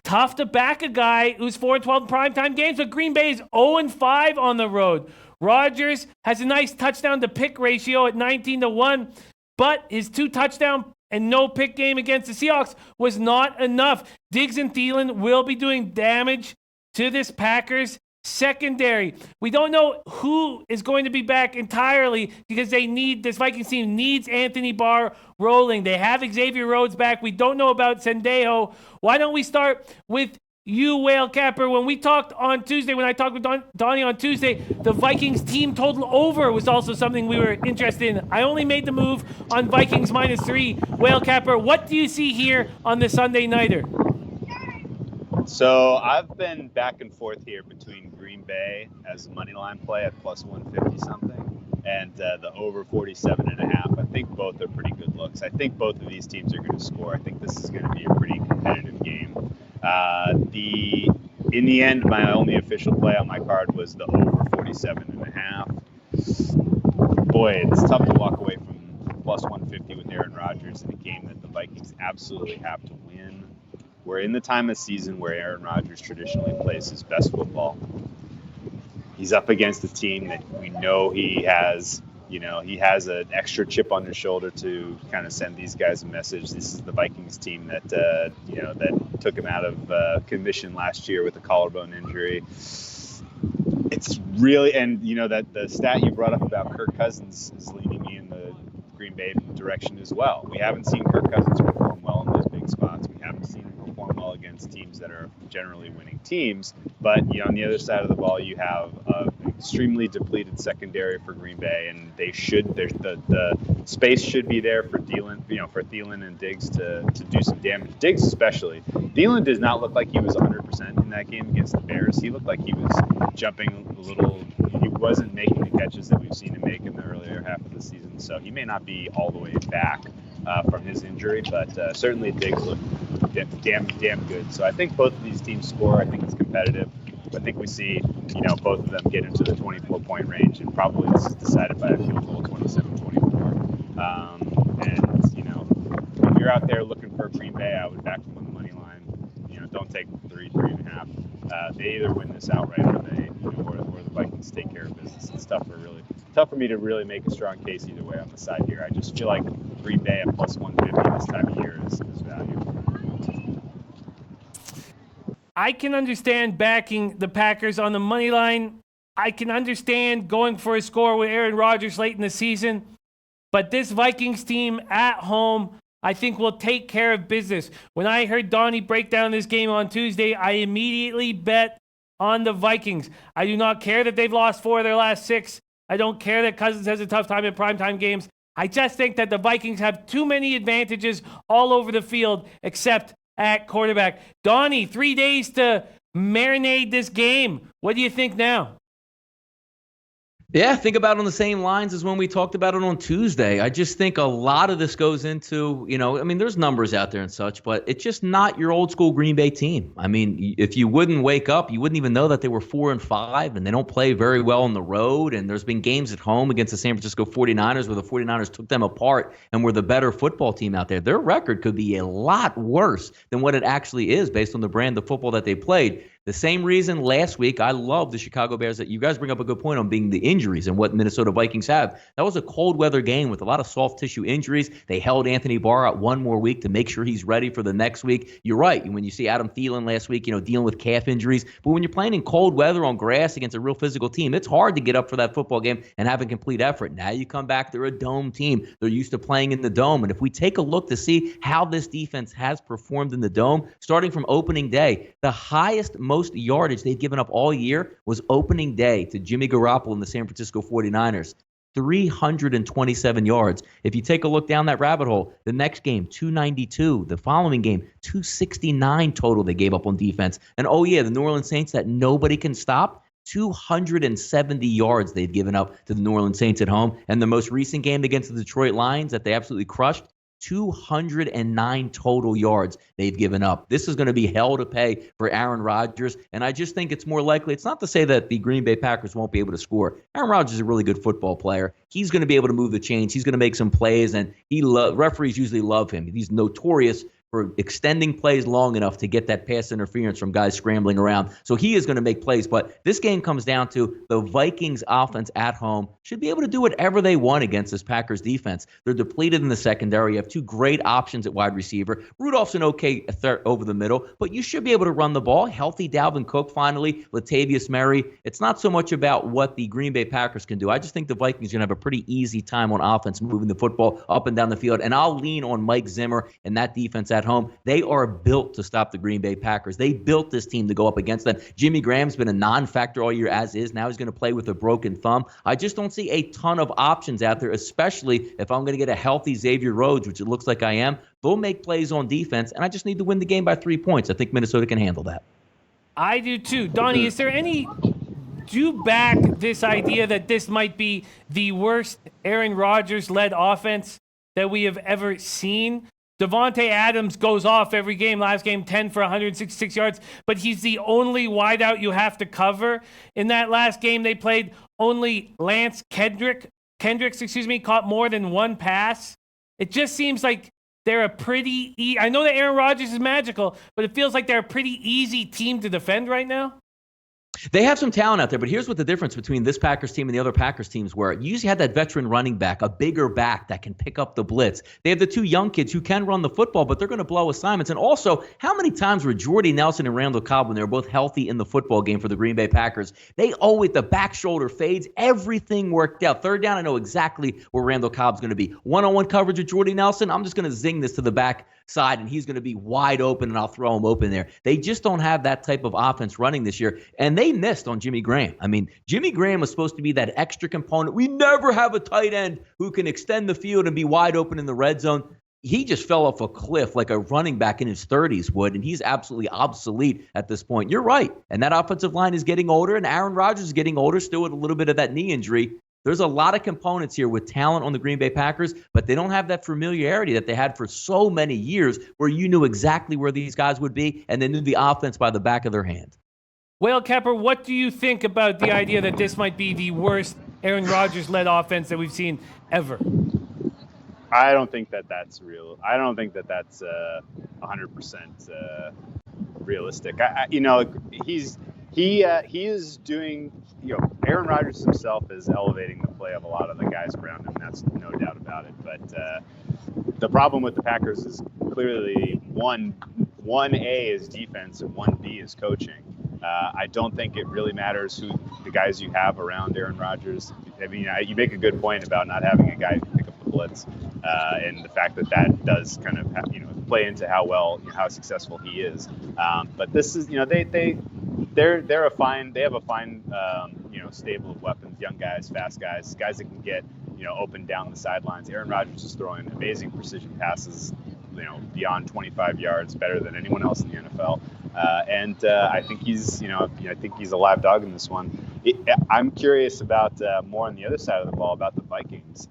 Tough to back a guy who's 4-12 in prime time games, but Green Bay is 0-5 on the road. Rodgers has a nice touchdown to pick ratio at 19-1, but his 2 touchdown and no pick game against the Seahawks was not enough. Diggs and Thielen will be doing damage to this Packers secondary. We don't know who is going to be back entirely because this Vikings team needs Anthony Barr rolling. They have Xavier Rhodes back. We don't know about Sendejo. Why don't we start with you, Whale Capper? When we talked on Tuesday, when I talked with Donnie on Tuesday, the Vikings team total over was also something we were interested in. I only made the move on Vikings -3. Whale Capper, what do you see here on the Sunday nighter? So I've been back and forth here between Green Bay as a money line play at plus 150 something and the over 47.5. I think both are pretty good looks. I think both of these teams are going to score. I think this is going to be a pretty competitive game. In the end, my only official play on my card was the over 47.5. Boy, it's tough to walk away from plus 150 with Aaron Rodgers in a game that the Vikings absolutely have to win. We're in the time of season where Aaron Rodgers traditionally plays his best football. He's up against a team that we know he has, he has an extra chip on his shoulder to kind of send these guys a message. This is the Vikings team that that took him out of commission last year with a collarbone injury. It's really, and that the stat you brought up about Kirk Cousins is leading me in the Green Bay direction as well. We haven't seen Kirk Cousins perform well in those big spots. We haven't seen him perform well against teams that are generally winning teams. But on the other side of the ball, you have an extremely depleted secondary for Green Bay, and the space should be there for Thielen and Diggs to do some damage. Diggs especially. Thielen does not look like he was 100% in that game against the Bears. He looked like he was jumping a little. He wasn't making the catches that we've seen him make in the earlier half of the season. So he may not be all the way back from his injury, but certainly Diggs looked damn good. So I think both of these teams score. I think it's competitive. I think we see, both of them get into the 24-point range, and probably this is decided by a field goal, 27-24. And if you're out there looking for Green Bay, I would back them on the money line. Don't take 3.5. They either win this outright, or the Vikings take care of business. It's tough for me to really make a strong case either way on the side here. I just feel like Green Bay at plus 150 this time of year is value. I can understand backing the Packers on the money line. I can understand going for a score with Aaron Rodgers late in the season. But this Vikings team at home, I think, will take care of business. When I heard Donnie break down this game on Tuesday, I immediately bet on the Vikings. I do not care that they've lost 4 of their last 6. I don't care that Cousins has a tough time in primetime games. I just think that the Vikings have too many advantages all over the field, except at quarterback. Donnie, 3 days to marinate this game. What do you think now? Yeah, think about it on the same lines as when we talked about it on Tuesday. I just think a lot of this goes into, there's numbers out there and such, but it's just not your old school Green Bay team. I mean, if you wouldn't wake up, you wouldn't even know that they were 4-5, and they don't play very well on the road. And there's been games at home against the San Francisco 49ers where the 49ers took them apart and were the better football team out there. Their record could be a lot worse than what it actually is based on the brand of football that they played. The same reason last week I love the Chicago Bears, that you guys bring up a good point on being the injuries and what Minnesota Vikings have. That was a cold weather game with a lot of soft tissue injuries. They held Anthony Barr out one more week to make sure he's ready for the next week. You're right. When you see Adam Thielen last week, dealing with calf injuries. But when you're playing in cold weather on grass against a real physical team, it's hard to get up for that football game and have a complete effort. Now you come back, they're a dome team. They're used to playing in the dome. And if we take a look to see how this defense has performed in the dome, starting from opening day, the highest, most yardage they've given up all year was opening day to Jimmy Garoppolo and the San Francisco 49ers. 327 yards. If you take a look down that rabbit hole, the next game, 292. The following game, 269 total they gave up on defense. And the New Orleans Saints that nobody can stop, 270 yards they've given up to the New Orleans Saints at home. And the most recent game against the Detroit Lions that they absolutely crushed, 209 total yards they've given up. This is going to be hell to pay for Aaron Rodgers, and I just think it's more likely. It's not to say that the Green Bay Packers won't be able to score. Aaron Rodgers is a really good football player. He's going to be able to move the chains. He's going to make some plays, and referees usually love him. He's notorious for extending plays long enough to get that pass interference from guys scrambling around. So he is going to make plays. But this game comes down to the Vikings offense at home should be able to do whatever they want against this Packers defense. They're depleted in the secondary. You have 2 great options at wide receiver. Rudolph's an okay threat over the middle, but you should be able to run the ball. Healthy Dalvin Cook finally, Latavius Murray. It's not so much about what the Green Bay Packers can do. I just think the Vikings are going to have a pretty easy time on offense moving the football up and down the field. And I'll lean on Mike Zimmer and that defense at home. They are built to stop the Green Bay Packers. They built this team to go up against them. Jimmy Graham's been a non-factor all year as is. Now he's going to play with a broken thumb. I just don't see a ton of options out there, especially if I'm going to get a healthy Xavier Rhodes, which it looks like I am. They'll make plays on defense, and I just need to win the game by 3 points. I think Minnesota can handle that. I do too. Donnie, is there any... Do you back this idea that this might be the worst Aaron Rodgers-led offense that we have ever seen? Devontae Adams goes off every game. Last game, 10 for 166 yards, but he's the only wideout you have to cover. In that last game they played, only Lance Kendricks, caught more than 1 pass. It just seems like they're a pretty... I know that Aaron Rodgers is magical, but it feels like they're a pretty easy team to defend right now. They have some talent out there, but here's what the difference between this Packers team and the other Packers teams were. You usually had that veteran running back, a bigger back that can pick up the blitz. They have the two young kids who can run the football, but they're going to blow assignments. And also, how many times were Jordy Nelson and Randall Cobb, when they were both healthy in the football game for the Green Bay Packers, they always, the back shoulder fades, everything worked out. Third down, I know exactly where Randall Cobb's going to be. One-on-one coverage with Jordy Nelson, I'm just going to zing this to the back side, and he's going to be wide open, and I'll throw him open there. They just don't have that type of offense running this year, and they missed on Jimmy Graham. I mean, Jimmy Graham was supposed to be that extra component. We never have a tight end who can extend the field and be wide open in the red zone. He just fell off a cliff like a running back in his 30s would, and he's absolutely obsolete at this point. You're right, and that offensive line is getting older, and Aaron Rodgers is getting older, still with a little bit of that knee injury. There's a lot of components here with talent on the Green Bay Packers, but they don't have that familiarity that they had for so many years where you knew exactly where these guys would be and they knew the offense by the back of their hand. Well, Kepper, what do you think about the idea that this might be the worst Aaron Rodgers-led offense that we've seen ever? I don't think that that's real. I don't think that that's 100% realistic. He is doing, Aaron Rodgers himself is elevating the play of a lot of the guys around him. That's no doubt about it. But the problem with the Packers is clearly 1A is defense and 1B is coaching. I don't think it really matters who the guys you have around Aaron Rodgers. I mean, you make a good point about not having a guy pick up the blitz, and the fact that does kind of play into how successful he is. But this is they have a fine stable of weapons, young guys, fast guys that can get open down the sidelines. Aaron Rodgers is throwing amazing precision passes, beyond 25 yards, better than anyone else in the NFL. And I think he's a live dog in this one. I'm curious about more on the other side of the ball about the Vikings.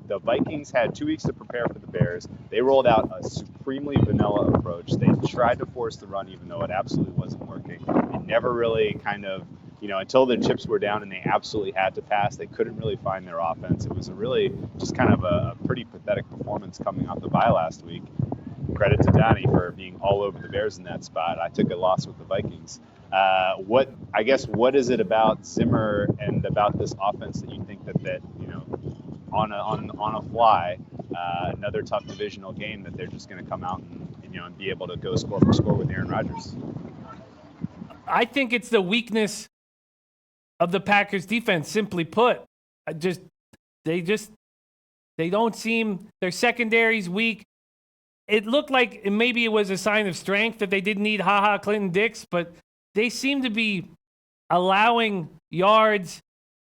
The Vikings had 2 weeks to prepare for the Bears. They rolled out a supremely vanilla approach. They tried to force the run, even though it absolutely wasn't working. They never really until the chips were down and they absolutely had to pass, they couldn't really find their offense. It was just kind of a pretty pathetic performance coming off the bye last week. Credit to Donnie for being all over the Bears in that spot. I took a loss with the Vikings. What is it about Zimmer and about this offense that you think that on a fly, another tough divisional game that they're just going to come out and be able to go score for score with Aaron Rodgers? I think it's the weakness of the Packers defense, simply put. They don't seem, their secondary's weak. It looked like maybe it was a sign of strength that they didn't need Clinton Dix, but they seem to be allowing yards.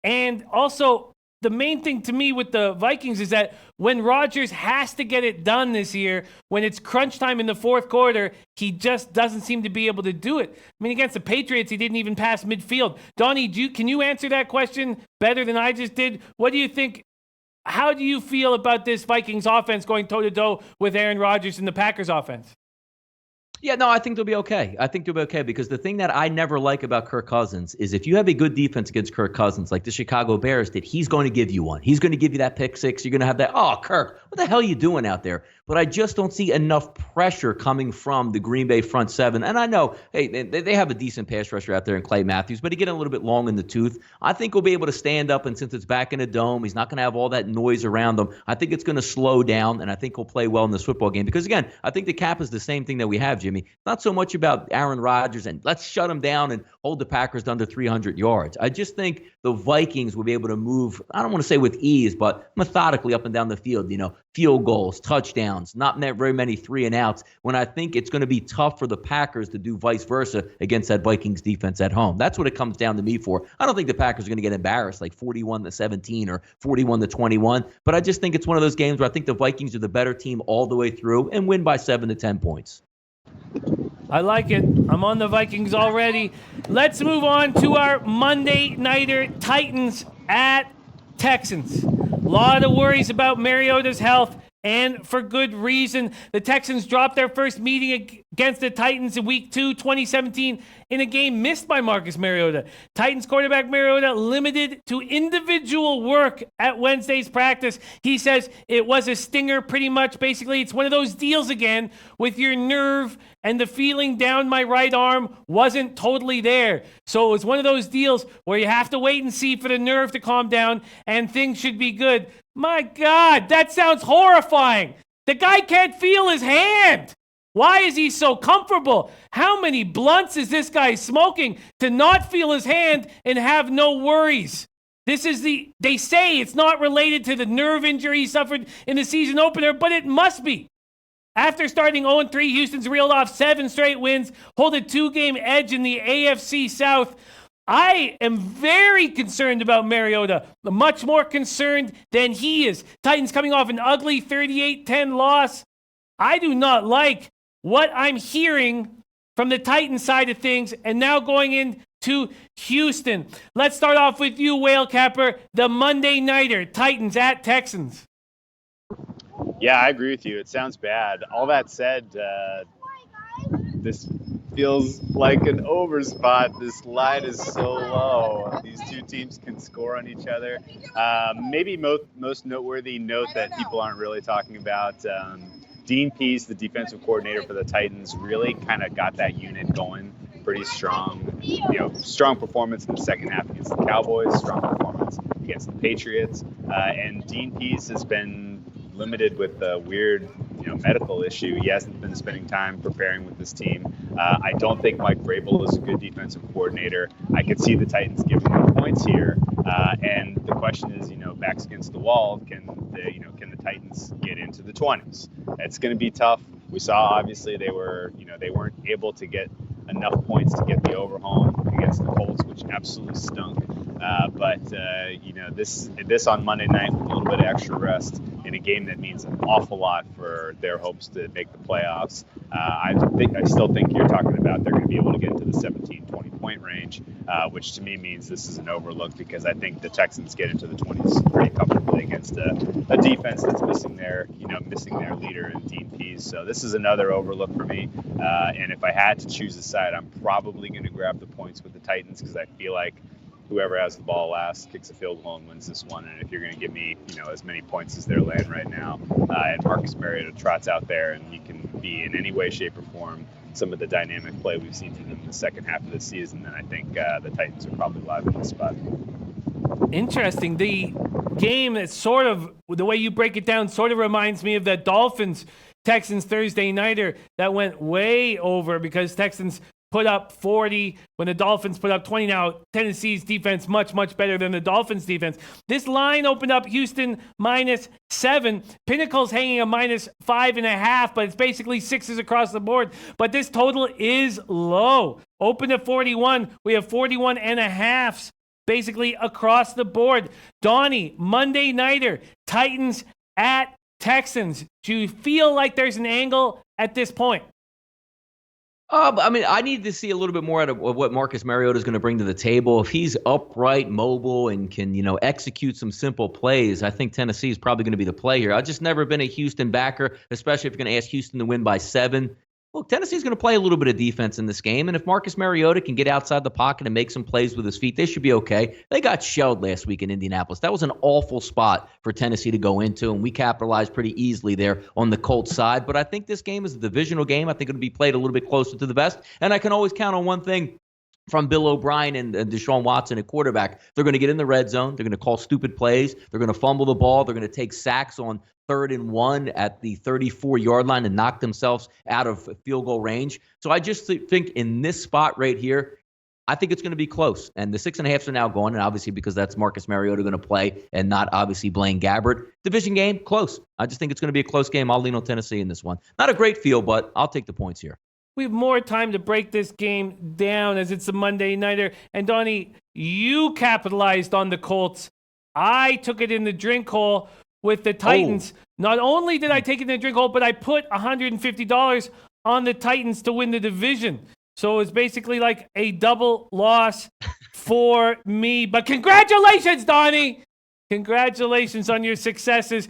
And also, the main thing to me with the Vikings is that when Rodgers has to get it done this year, when it's crunch time in the fourth quarter, he just doesn't seem to be able to do it. I mean, against the Patriots, he didn't even pass midfield. Donnie, can you answer that question better than I just did? What do you think? How do you feel about this Vikings offense going toe-to-toe with Aaron Rodgers and the Packers offense? Yeah, no, I think they'll be okay. Because the thing that I never like about Kirk Cousins is if you have a good defense against Kirk Cousins, like the Chicago Bears did, he's going to give you one. He's going to give you that pick six. You're going to have that, oh, Kirk, what the hell are you doing out there? But I just don't see enough pressure coming from the Green Bay front seven. And I know, hey, they have a decent pass rusher out there in Clay Matthews, but he getting a little bit long in the tooth. I think he'll be able to stand up, and since it's back in a dome, he's not going to have all that noise around him. I think it's going to slow down, and I think he'll play well in this football game. Because, again, I think the cap is the same thing that we have, Jimmy. Not so much about Aaron Rodgers and let's shut him down and hold the Packers to under 300 yards. I just think the Vikings will be able to move, I don't want to say with ease, but methodically up and down the field, field goals, touchdowns, not very many 3-and-outs, when I think it's going to be tough for the Packers to do vice versa against that Vikings defense at home. That's what it comes down to me for. I don't think the Packers are going to get embarrassed like 41-17 or 41-21, but I just think it's one of those games where I think the Vikings are the better team all the way through and win by 7 to 10 points. I like it. I'm on the Vikings already. Let's move on to our Monday Nighter, Titans at Texans. A lot of worries about Mariota's health, and for good reason. The Texans dropped their first meeting against the Titans in Week 2, 2017, in a game missed by Marcus Mariota. Titans quarterback Mariota limited to individual work at Wednesday's practice. He says it was a stinger pretty much. Basically, it's one of those deals again with your nerve, and the feeling down my right arm wasn't totally there. So it was one of those deals where you have to wait and see for the nerve to calm down, and things should be good. My God, that sounds horrifying. The guy can't feel his hand. Why is he so comfortable? How many blunts is this guy smoking to not feel his hand and have no worries? They say it's not related to the nerve injury he suffered in the season opener, but it must be. After starting 0-3, Houston's reeled off 7 straight wins, hold a 2-game edge in the AFC South. I am very concerned about Mariota, much more concerned than he is. Titans coming off an ugly 38-10 loss. I do not like what I'm hearing from the Titans side of things, and now going into Houston. Let's start off with you, Whale Capper, the Monday Nighter, Titans at Texans. Yeah, I agree with you. It sounds bad. All that said, this feels like an over spot. This line is so low. These two teams can score on each other. Maybe most noteworthy note that people aren't really talking about, Dean Pease, the defensive coordinator for the Titans, really kind of got that unit going pretty strong. Strong performance in the second half against the Cowboys, strong performance against the Patriots. And Dean Pease has been limited with a weird medical issue. He hasn't been spending time preparing with this team. I don't think Mike Vrabel is a good defensive coordinator. I could see the Titans giving them points here. And the question is, backs against the wall, can the Titans get into the 20s? It's going to be tough. We saw obviously they weren't able to get enough points to get the overhang against the Colts, which absolutely stunk. But this on Monday night with a little bit of extra rest in a game that means an awful lot for their hopes to make the playoffs. I still think you're talking about they're going to be able to get into the 17-20 point range, which to me means this is an overlook, because I think the Texans get into the 20s pretty comfortably against a defense that's missing their leader in Dean Pease. So this is another overlook for me. And if I had to choose a side, I'm probably going to grab the points with the Titans, because I feel like whoever has the ball last kicks a field goal and wins this one. And if you're going to give me, as many points as they're laying right now, and Marcus Mariota trots out there, and he can be in any way, shape, or form some of the dynamic play we've seen from them in the second half of the season, then I think the Titans are probably live in this spot. Interesting. The game that sort of, the way you break it down, sort of reminds me of that Dolphins-Texans Thursday nighter that went way over, because Texans put up 40 when the Dolphins put up 20. Now, Tennessee's defense much, much better than the Dolphins' defense. This line opened up Houston -7. Pinnacle's hanging a -5.5, but it's basically 6s across the board. But this total is low. Open at 41. We have 41.5s basically across the board. Donnie, Monday Nighter, Titans at Texans. Do you feel like there's an angle at this point? I need to see a little bit more out of what Marcus Mariota is going to bring to the table. If he's upright, mobile, and can, execute some simple plays, I think Tennessee is probably going to be the play here. I've just never been a Houston backer, especially if you're going to ask Houston to win by 7. Look, Tennessee's going to play a little bit of defense in this game, and if Marcus Mariota can get outside the pocket and make some plays with his feet, they should be okay. They got shelled last week in Indianapolis. That was an awful spot for Tennessee to go into, and we capitalized pretty easily there on the Colts side. But I think this game is a divisional game. I think it'll be played a little bit closer to the vest, and I can always count on one thing from Bill O'Brien and Deshaun Watson at quarterback. They're going to get in the red zone. They're going to call stupid plays. They're going to fumble the ball. They're going to take sacks on 3rd and 1 at the 34-yard line and knock themselves out of field goal range. So I just think in this spot right here, I think it's going to be close. And the 6.5s are now gone, and obviously because that's Marcus Mariota going to play and not obviously Blaine Gabbert. Division game, close. I just think it's going to be a close game. I'll lean on Tennessee in this one. Not a great feel, but I'll take the points here. We have more time to break this game down as it's a Monday Nighter. And Donnie, you capitalized on the Colts. I took it in the drink hole with the Titans. Not only did I take it in the drink hole, but I put $150 on the Titans to win the division. So it's basically like a double loss for me. But congratulations, Donnie. Congratulations on your successes.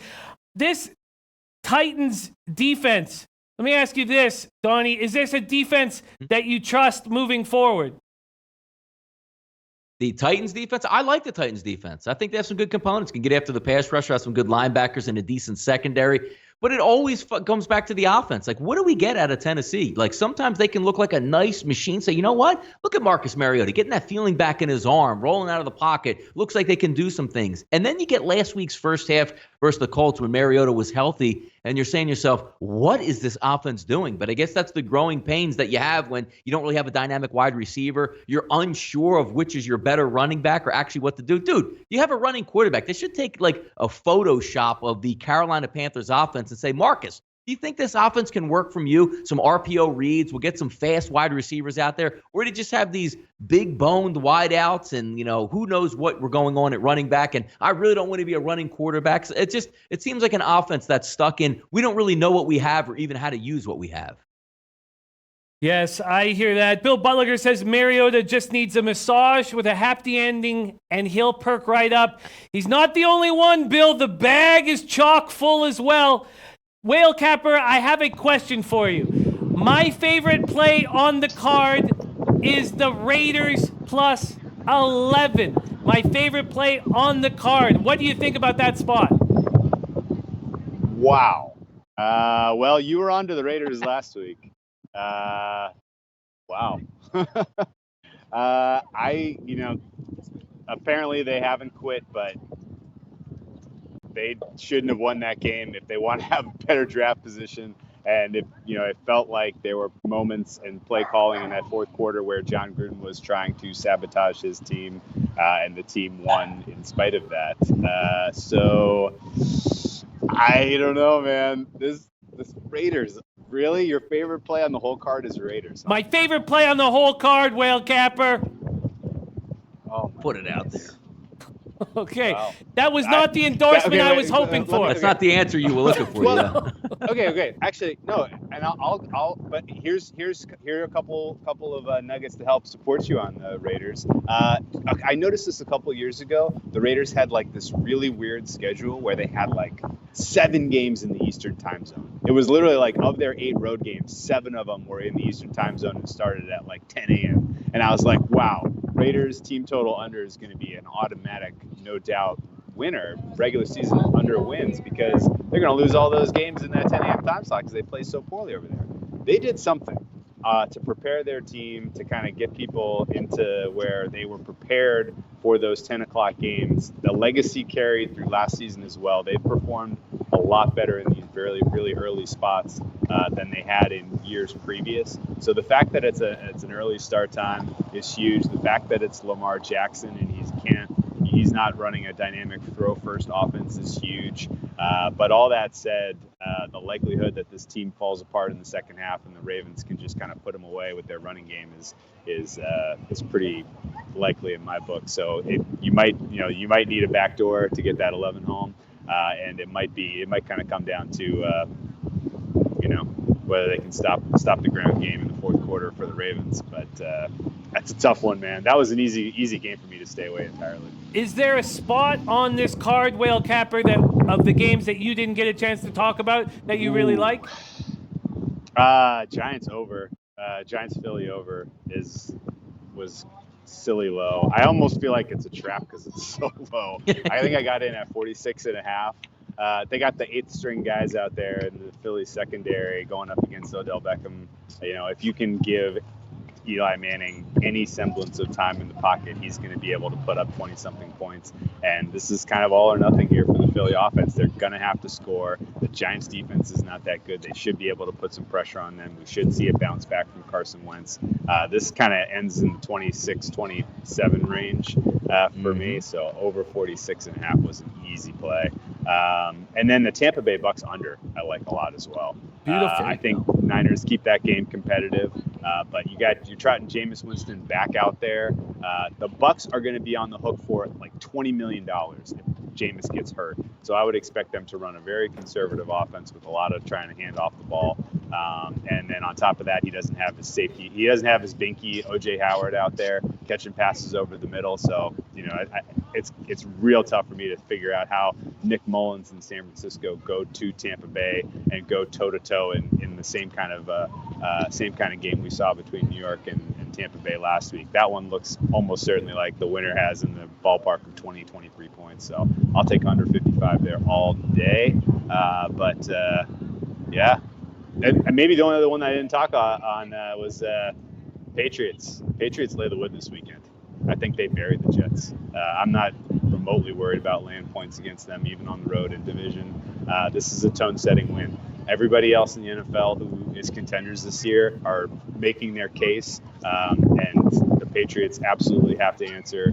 This Titans defense Let me ask you this, Donnie. Is this a defense that you trust moving forward? The Titans defense, I like the Titans defense. I think they have some good components. Can get after the pass rusher, have some good linebackers and a decent secondary. But it always comes back to the offense. Like, what do we get out of Tennessee? Like, sometimes they can look like a nice machine. Say, you know what? Look at Marcus Mariota getting that feeling back in his arm, rolling out of the pocket. Looks like they can do some things. And then you get last week's first half versus the Colts when Mariota was healthy, and you're saying to yourself, what is this offense doing? But I guess that's the growing pains that you have when you don't really have a dynamic wide receiver. You're unsure of which is your better running back or actually what to do. Dude, you have a running quarterback. They should take like a Photoshop of the Carolina Panthers offense and say, Marcus, do you think this offense can work from you? Some RPO reads. We'll get some fast wide receivers out there. Or do you just have these big-boned wideouts and, who knows what we're going on at running back? And I really don't want to be a running quarterback. It seems like an offense that's stuck in, we don't really know what we have or even how to use what we have. Yes, I hear that. Bill Butler says Mariota just needs a massage with a happy ending and he'll perk right up. He's not the only one, Bill. The bag is chock full as well. Whale Capper, I have a question for you. My favorite play on the card is the Raiders plus 11. My favorite play on the card. What do you think about that spot? Wow. Well, you were on to the Raiders last week. Wow. Apparently they haven't quit, but they shouldn't have won that game if they want to have a better draft position. And it felt like there were moments in play calling in that fourth quarter where John Gruden was trying to sabotage his team, and the team won in spite of that. So I don't know, man. This Raiders, really? Your favorite play on the whole card is Raiders? Huh? My favorite play on the whole card, Whale Capper. Oh, put it out there. Okay, wow. That was not the endorsement I was hoping for. That's not the answer you were looking for. Well, okay. Actually, no. And I'll. But here are a couple of nuggets to help support you on the Raiders. I noticed this a couple years ago. The Raiders had like this really weird schedule where they had like 7 games in the Eastern time zone. It was literally like of their 8 road games, 7 of them were in the Eastern time zone and started at like 10 a.m. And I was like, wow, Raiders team total under is going to be an automatic, no doubt, winner. Regular season under wins because they're going to lose all those games in that 10 a.m. time slot because they play so poorly over there. They did something to prepare their team to kind of get people into where they were prepared for those 10 o'clock games. The legacy carried through last season as well. They performed a lot better in these really, really early spots than they had in years previous. So the fact that it's an early start time is huge. The fact that it's Lamar Jackson and he's not running a dynamic throw-first offense is huge. But all that said, the likelihood that this team falls apart in the second half and the Ravens can just kind of put them away with their running game is pretty likely in my book. So you might need a backdoor to get that 11 home, and it might kind of come down to whether they can stop the ground game in the fourth quarter for the Ravens. But that's a tough one, man. That was an easy game for me to stay away entirely. Is there a spot on this card, Whale Capper, that of the games that you didn't get a chance to talk about that you really like? Giants over. Giants Philly over was silly low. I almost feel like it's a trap because it's so low. I think I got in at 46.5. They got the 8th string guys out there in the Philly secondary going up against Odell Beckham. If you can give Eli Manning any semblance of time in the pocket, he's going to be able to put up 20-something points. And this is kind of all or nothing here for the Philly offense. They're going to have to score. The Giants defense is not that good. They should be able to put some pressure on them. We should see a bounce back from Carson Wentz. This kind of ends in the 26-27 range for me. So over 46.5 was an easy play. And then the Tampa Bay Bucks under, I like a lot as well. Beautiful. I think Niners keep that game competitive, but you're trotting Jameis Winston back out there. The Bucks are going to be on the hook for like $20 million if Jameis gets hurt. So I would expect them to run a very conservative offense with a lot of trying to hand off the ball. And then on top of that, he doesn't have his safety. He doesn't have his binky O.J. Howard out there catching passes over the middle. So it's real tough for me to figure out how Nick Mullins in San Francisco go to Tampa Bay and go toe to toe in the same kind of game we saw between New York and Tampa Bay last week. That one looks almost certainly like the winner has in the ballpark of 23 points. So I'll take under 55 there all day. Yeah. And maybe the only other one that I didn't talk on was Patriots. Patriots lay the wood this weekend. I think they buried the Jets. I'm not remotely worried about laying points against them, even on the road in division. This is a tone-setting win. Everybody else in the NFL who is contenders this year are making their case, and the Patriots absolutely have to answer.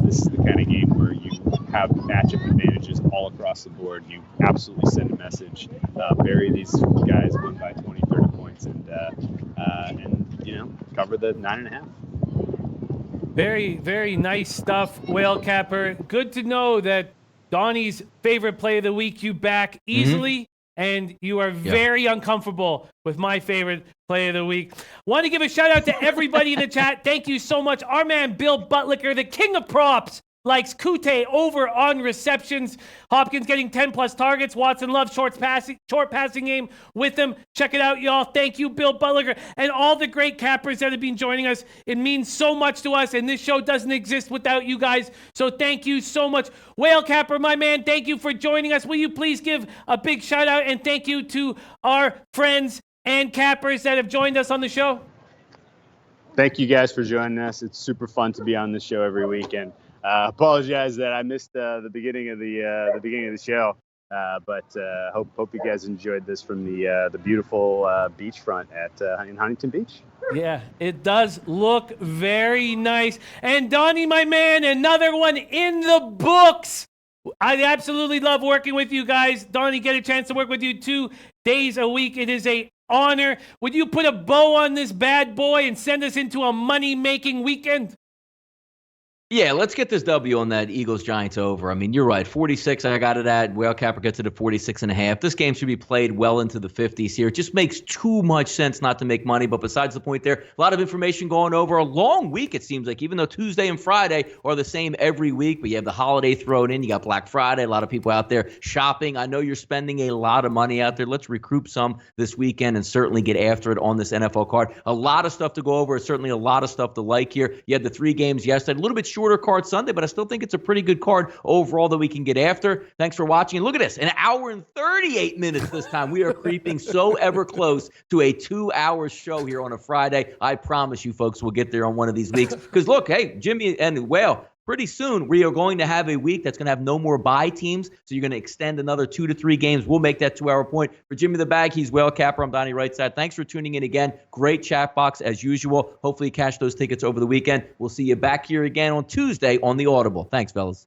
This is the kind of game where you have matchup advantages all across the board. You absolutely send a message, bury these guys, win by 20, 30 points, and cover the 9.5. Very, very nice stuff, Whale Capper. Good to know that Donnie's favorite play of the week you back easily, and you are very uncomfortable with my favorite play of the week. Want to give a shout out to everybody in the chat. Thank you so much. Our man Bill Butlicker, the king of props, likes Kute over on receptions. Hopkins getting 10+ targets. Watson loves short passing game with him. Check it out, y'all. Thank you, Bill Butlicker, and all the great cappers that have been joining us. It means so much to us, and this show doesn't exist without you guys. So thank you so much. Whale Capper, my man, thank you for joining us. Will you please give a big shout out and thank you to our friends and cappers that have joined us on the show? Thank you guys for joining us. It's super fun to be on this show every weekend. Apologize that I missed the beginning of the show, but hope you guys enjoyed this from the beautiful beachfront in Huntington Beach. Yeah, it does look very nice. And Donnie, my man, another one in the books. I absolutely love working with you guys. Donnie, get a chance to work with you 2 days a week. It is a honor. Would you put a bow on this bad boy and send us into a money-making weekend? Yeah, let's get this W on that Eagles-Giants over. I mean, you're right. 46, I got it at. Whale Capper gets it at 46.5. This game should be played well into the 50s here. It just makes too much sense not to make money. But besides the point there, a lot of information going over. A long week, it seems like, even though Tuesday and Friday are the same every week. But you have the holiday thrown in. You got Black Friday. A lot of people out there shopping. I know you're spending a lot of money out there. Let's recoup some this weekend and certainly get after it on this NFL card. A lot of stuff to go over. Certainly a lot of stuff to like here. You had the 3 games yesterday. A little bit shorter card Sunday, but I still think it's a pretty good card overall that we can get after. Thanks for watching. And look at this, an hour and 38 minutes this time. We are creeping so ever close to a 2-hour show here on a Friday. I promise you folks we'll get there on one of these weeks. Because look, hey, Jimmy and Whale, pretty soon we are going to have a week that's going to have no more bye teams. So you're going to extend another 2 to 3 games. We'll make that 2-hour point. For Jimmy the Bag, he's Whale Capper. I'm Donnie Rightside. Thanks for tuning in again. Great chat box as usual. Hopefully you cash those tickets over the weekend. We'll see you back here again on Tuesday on the Audible. Thanks, fellas.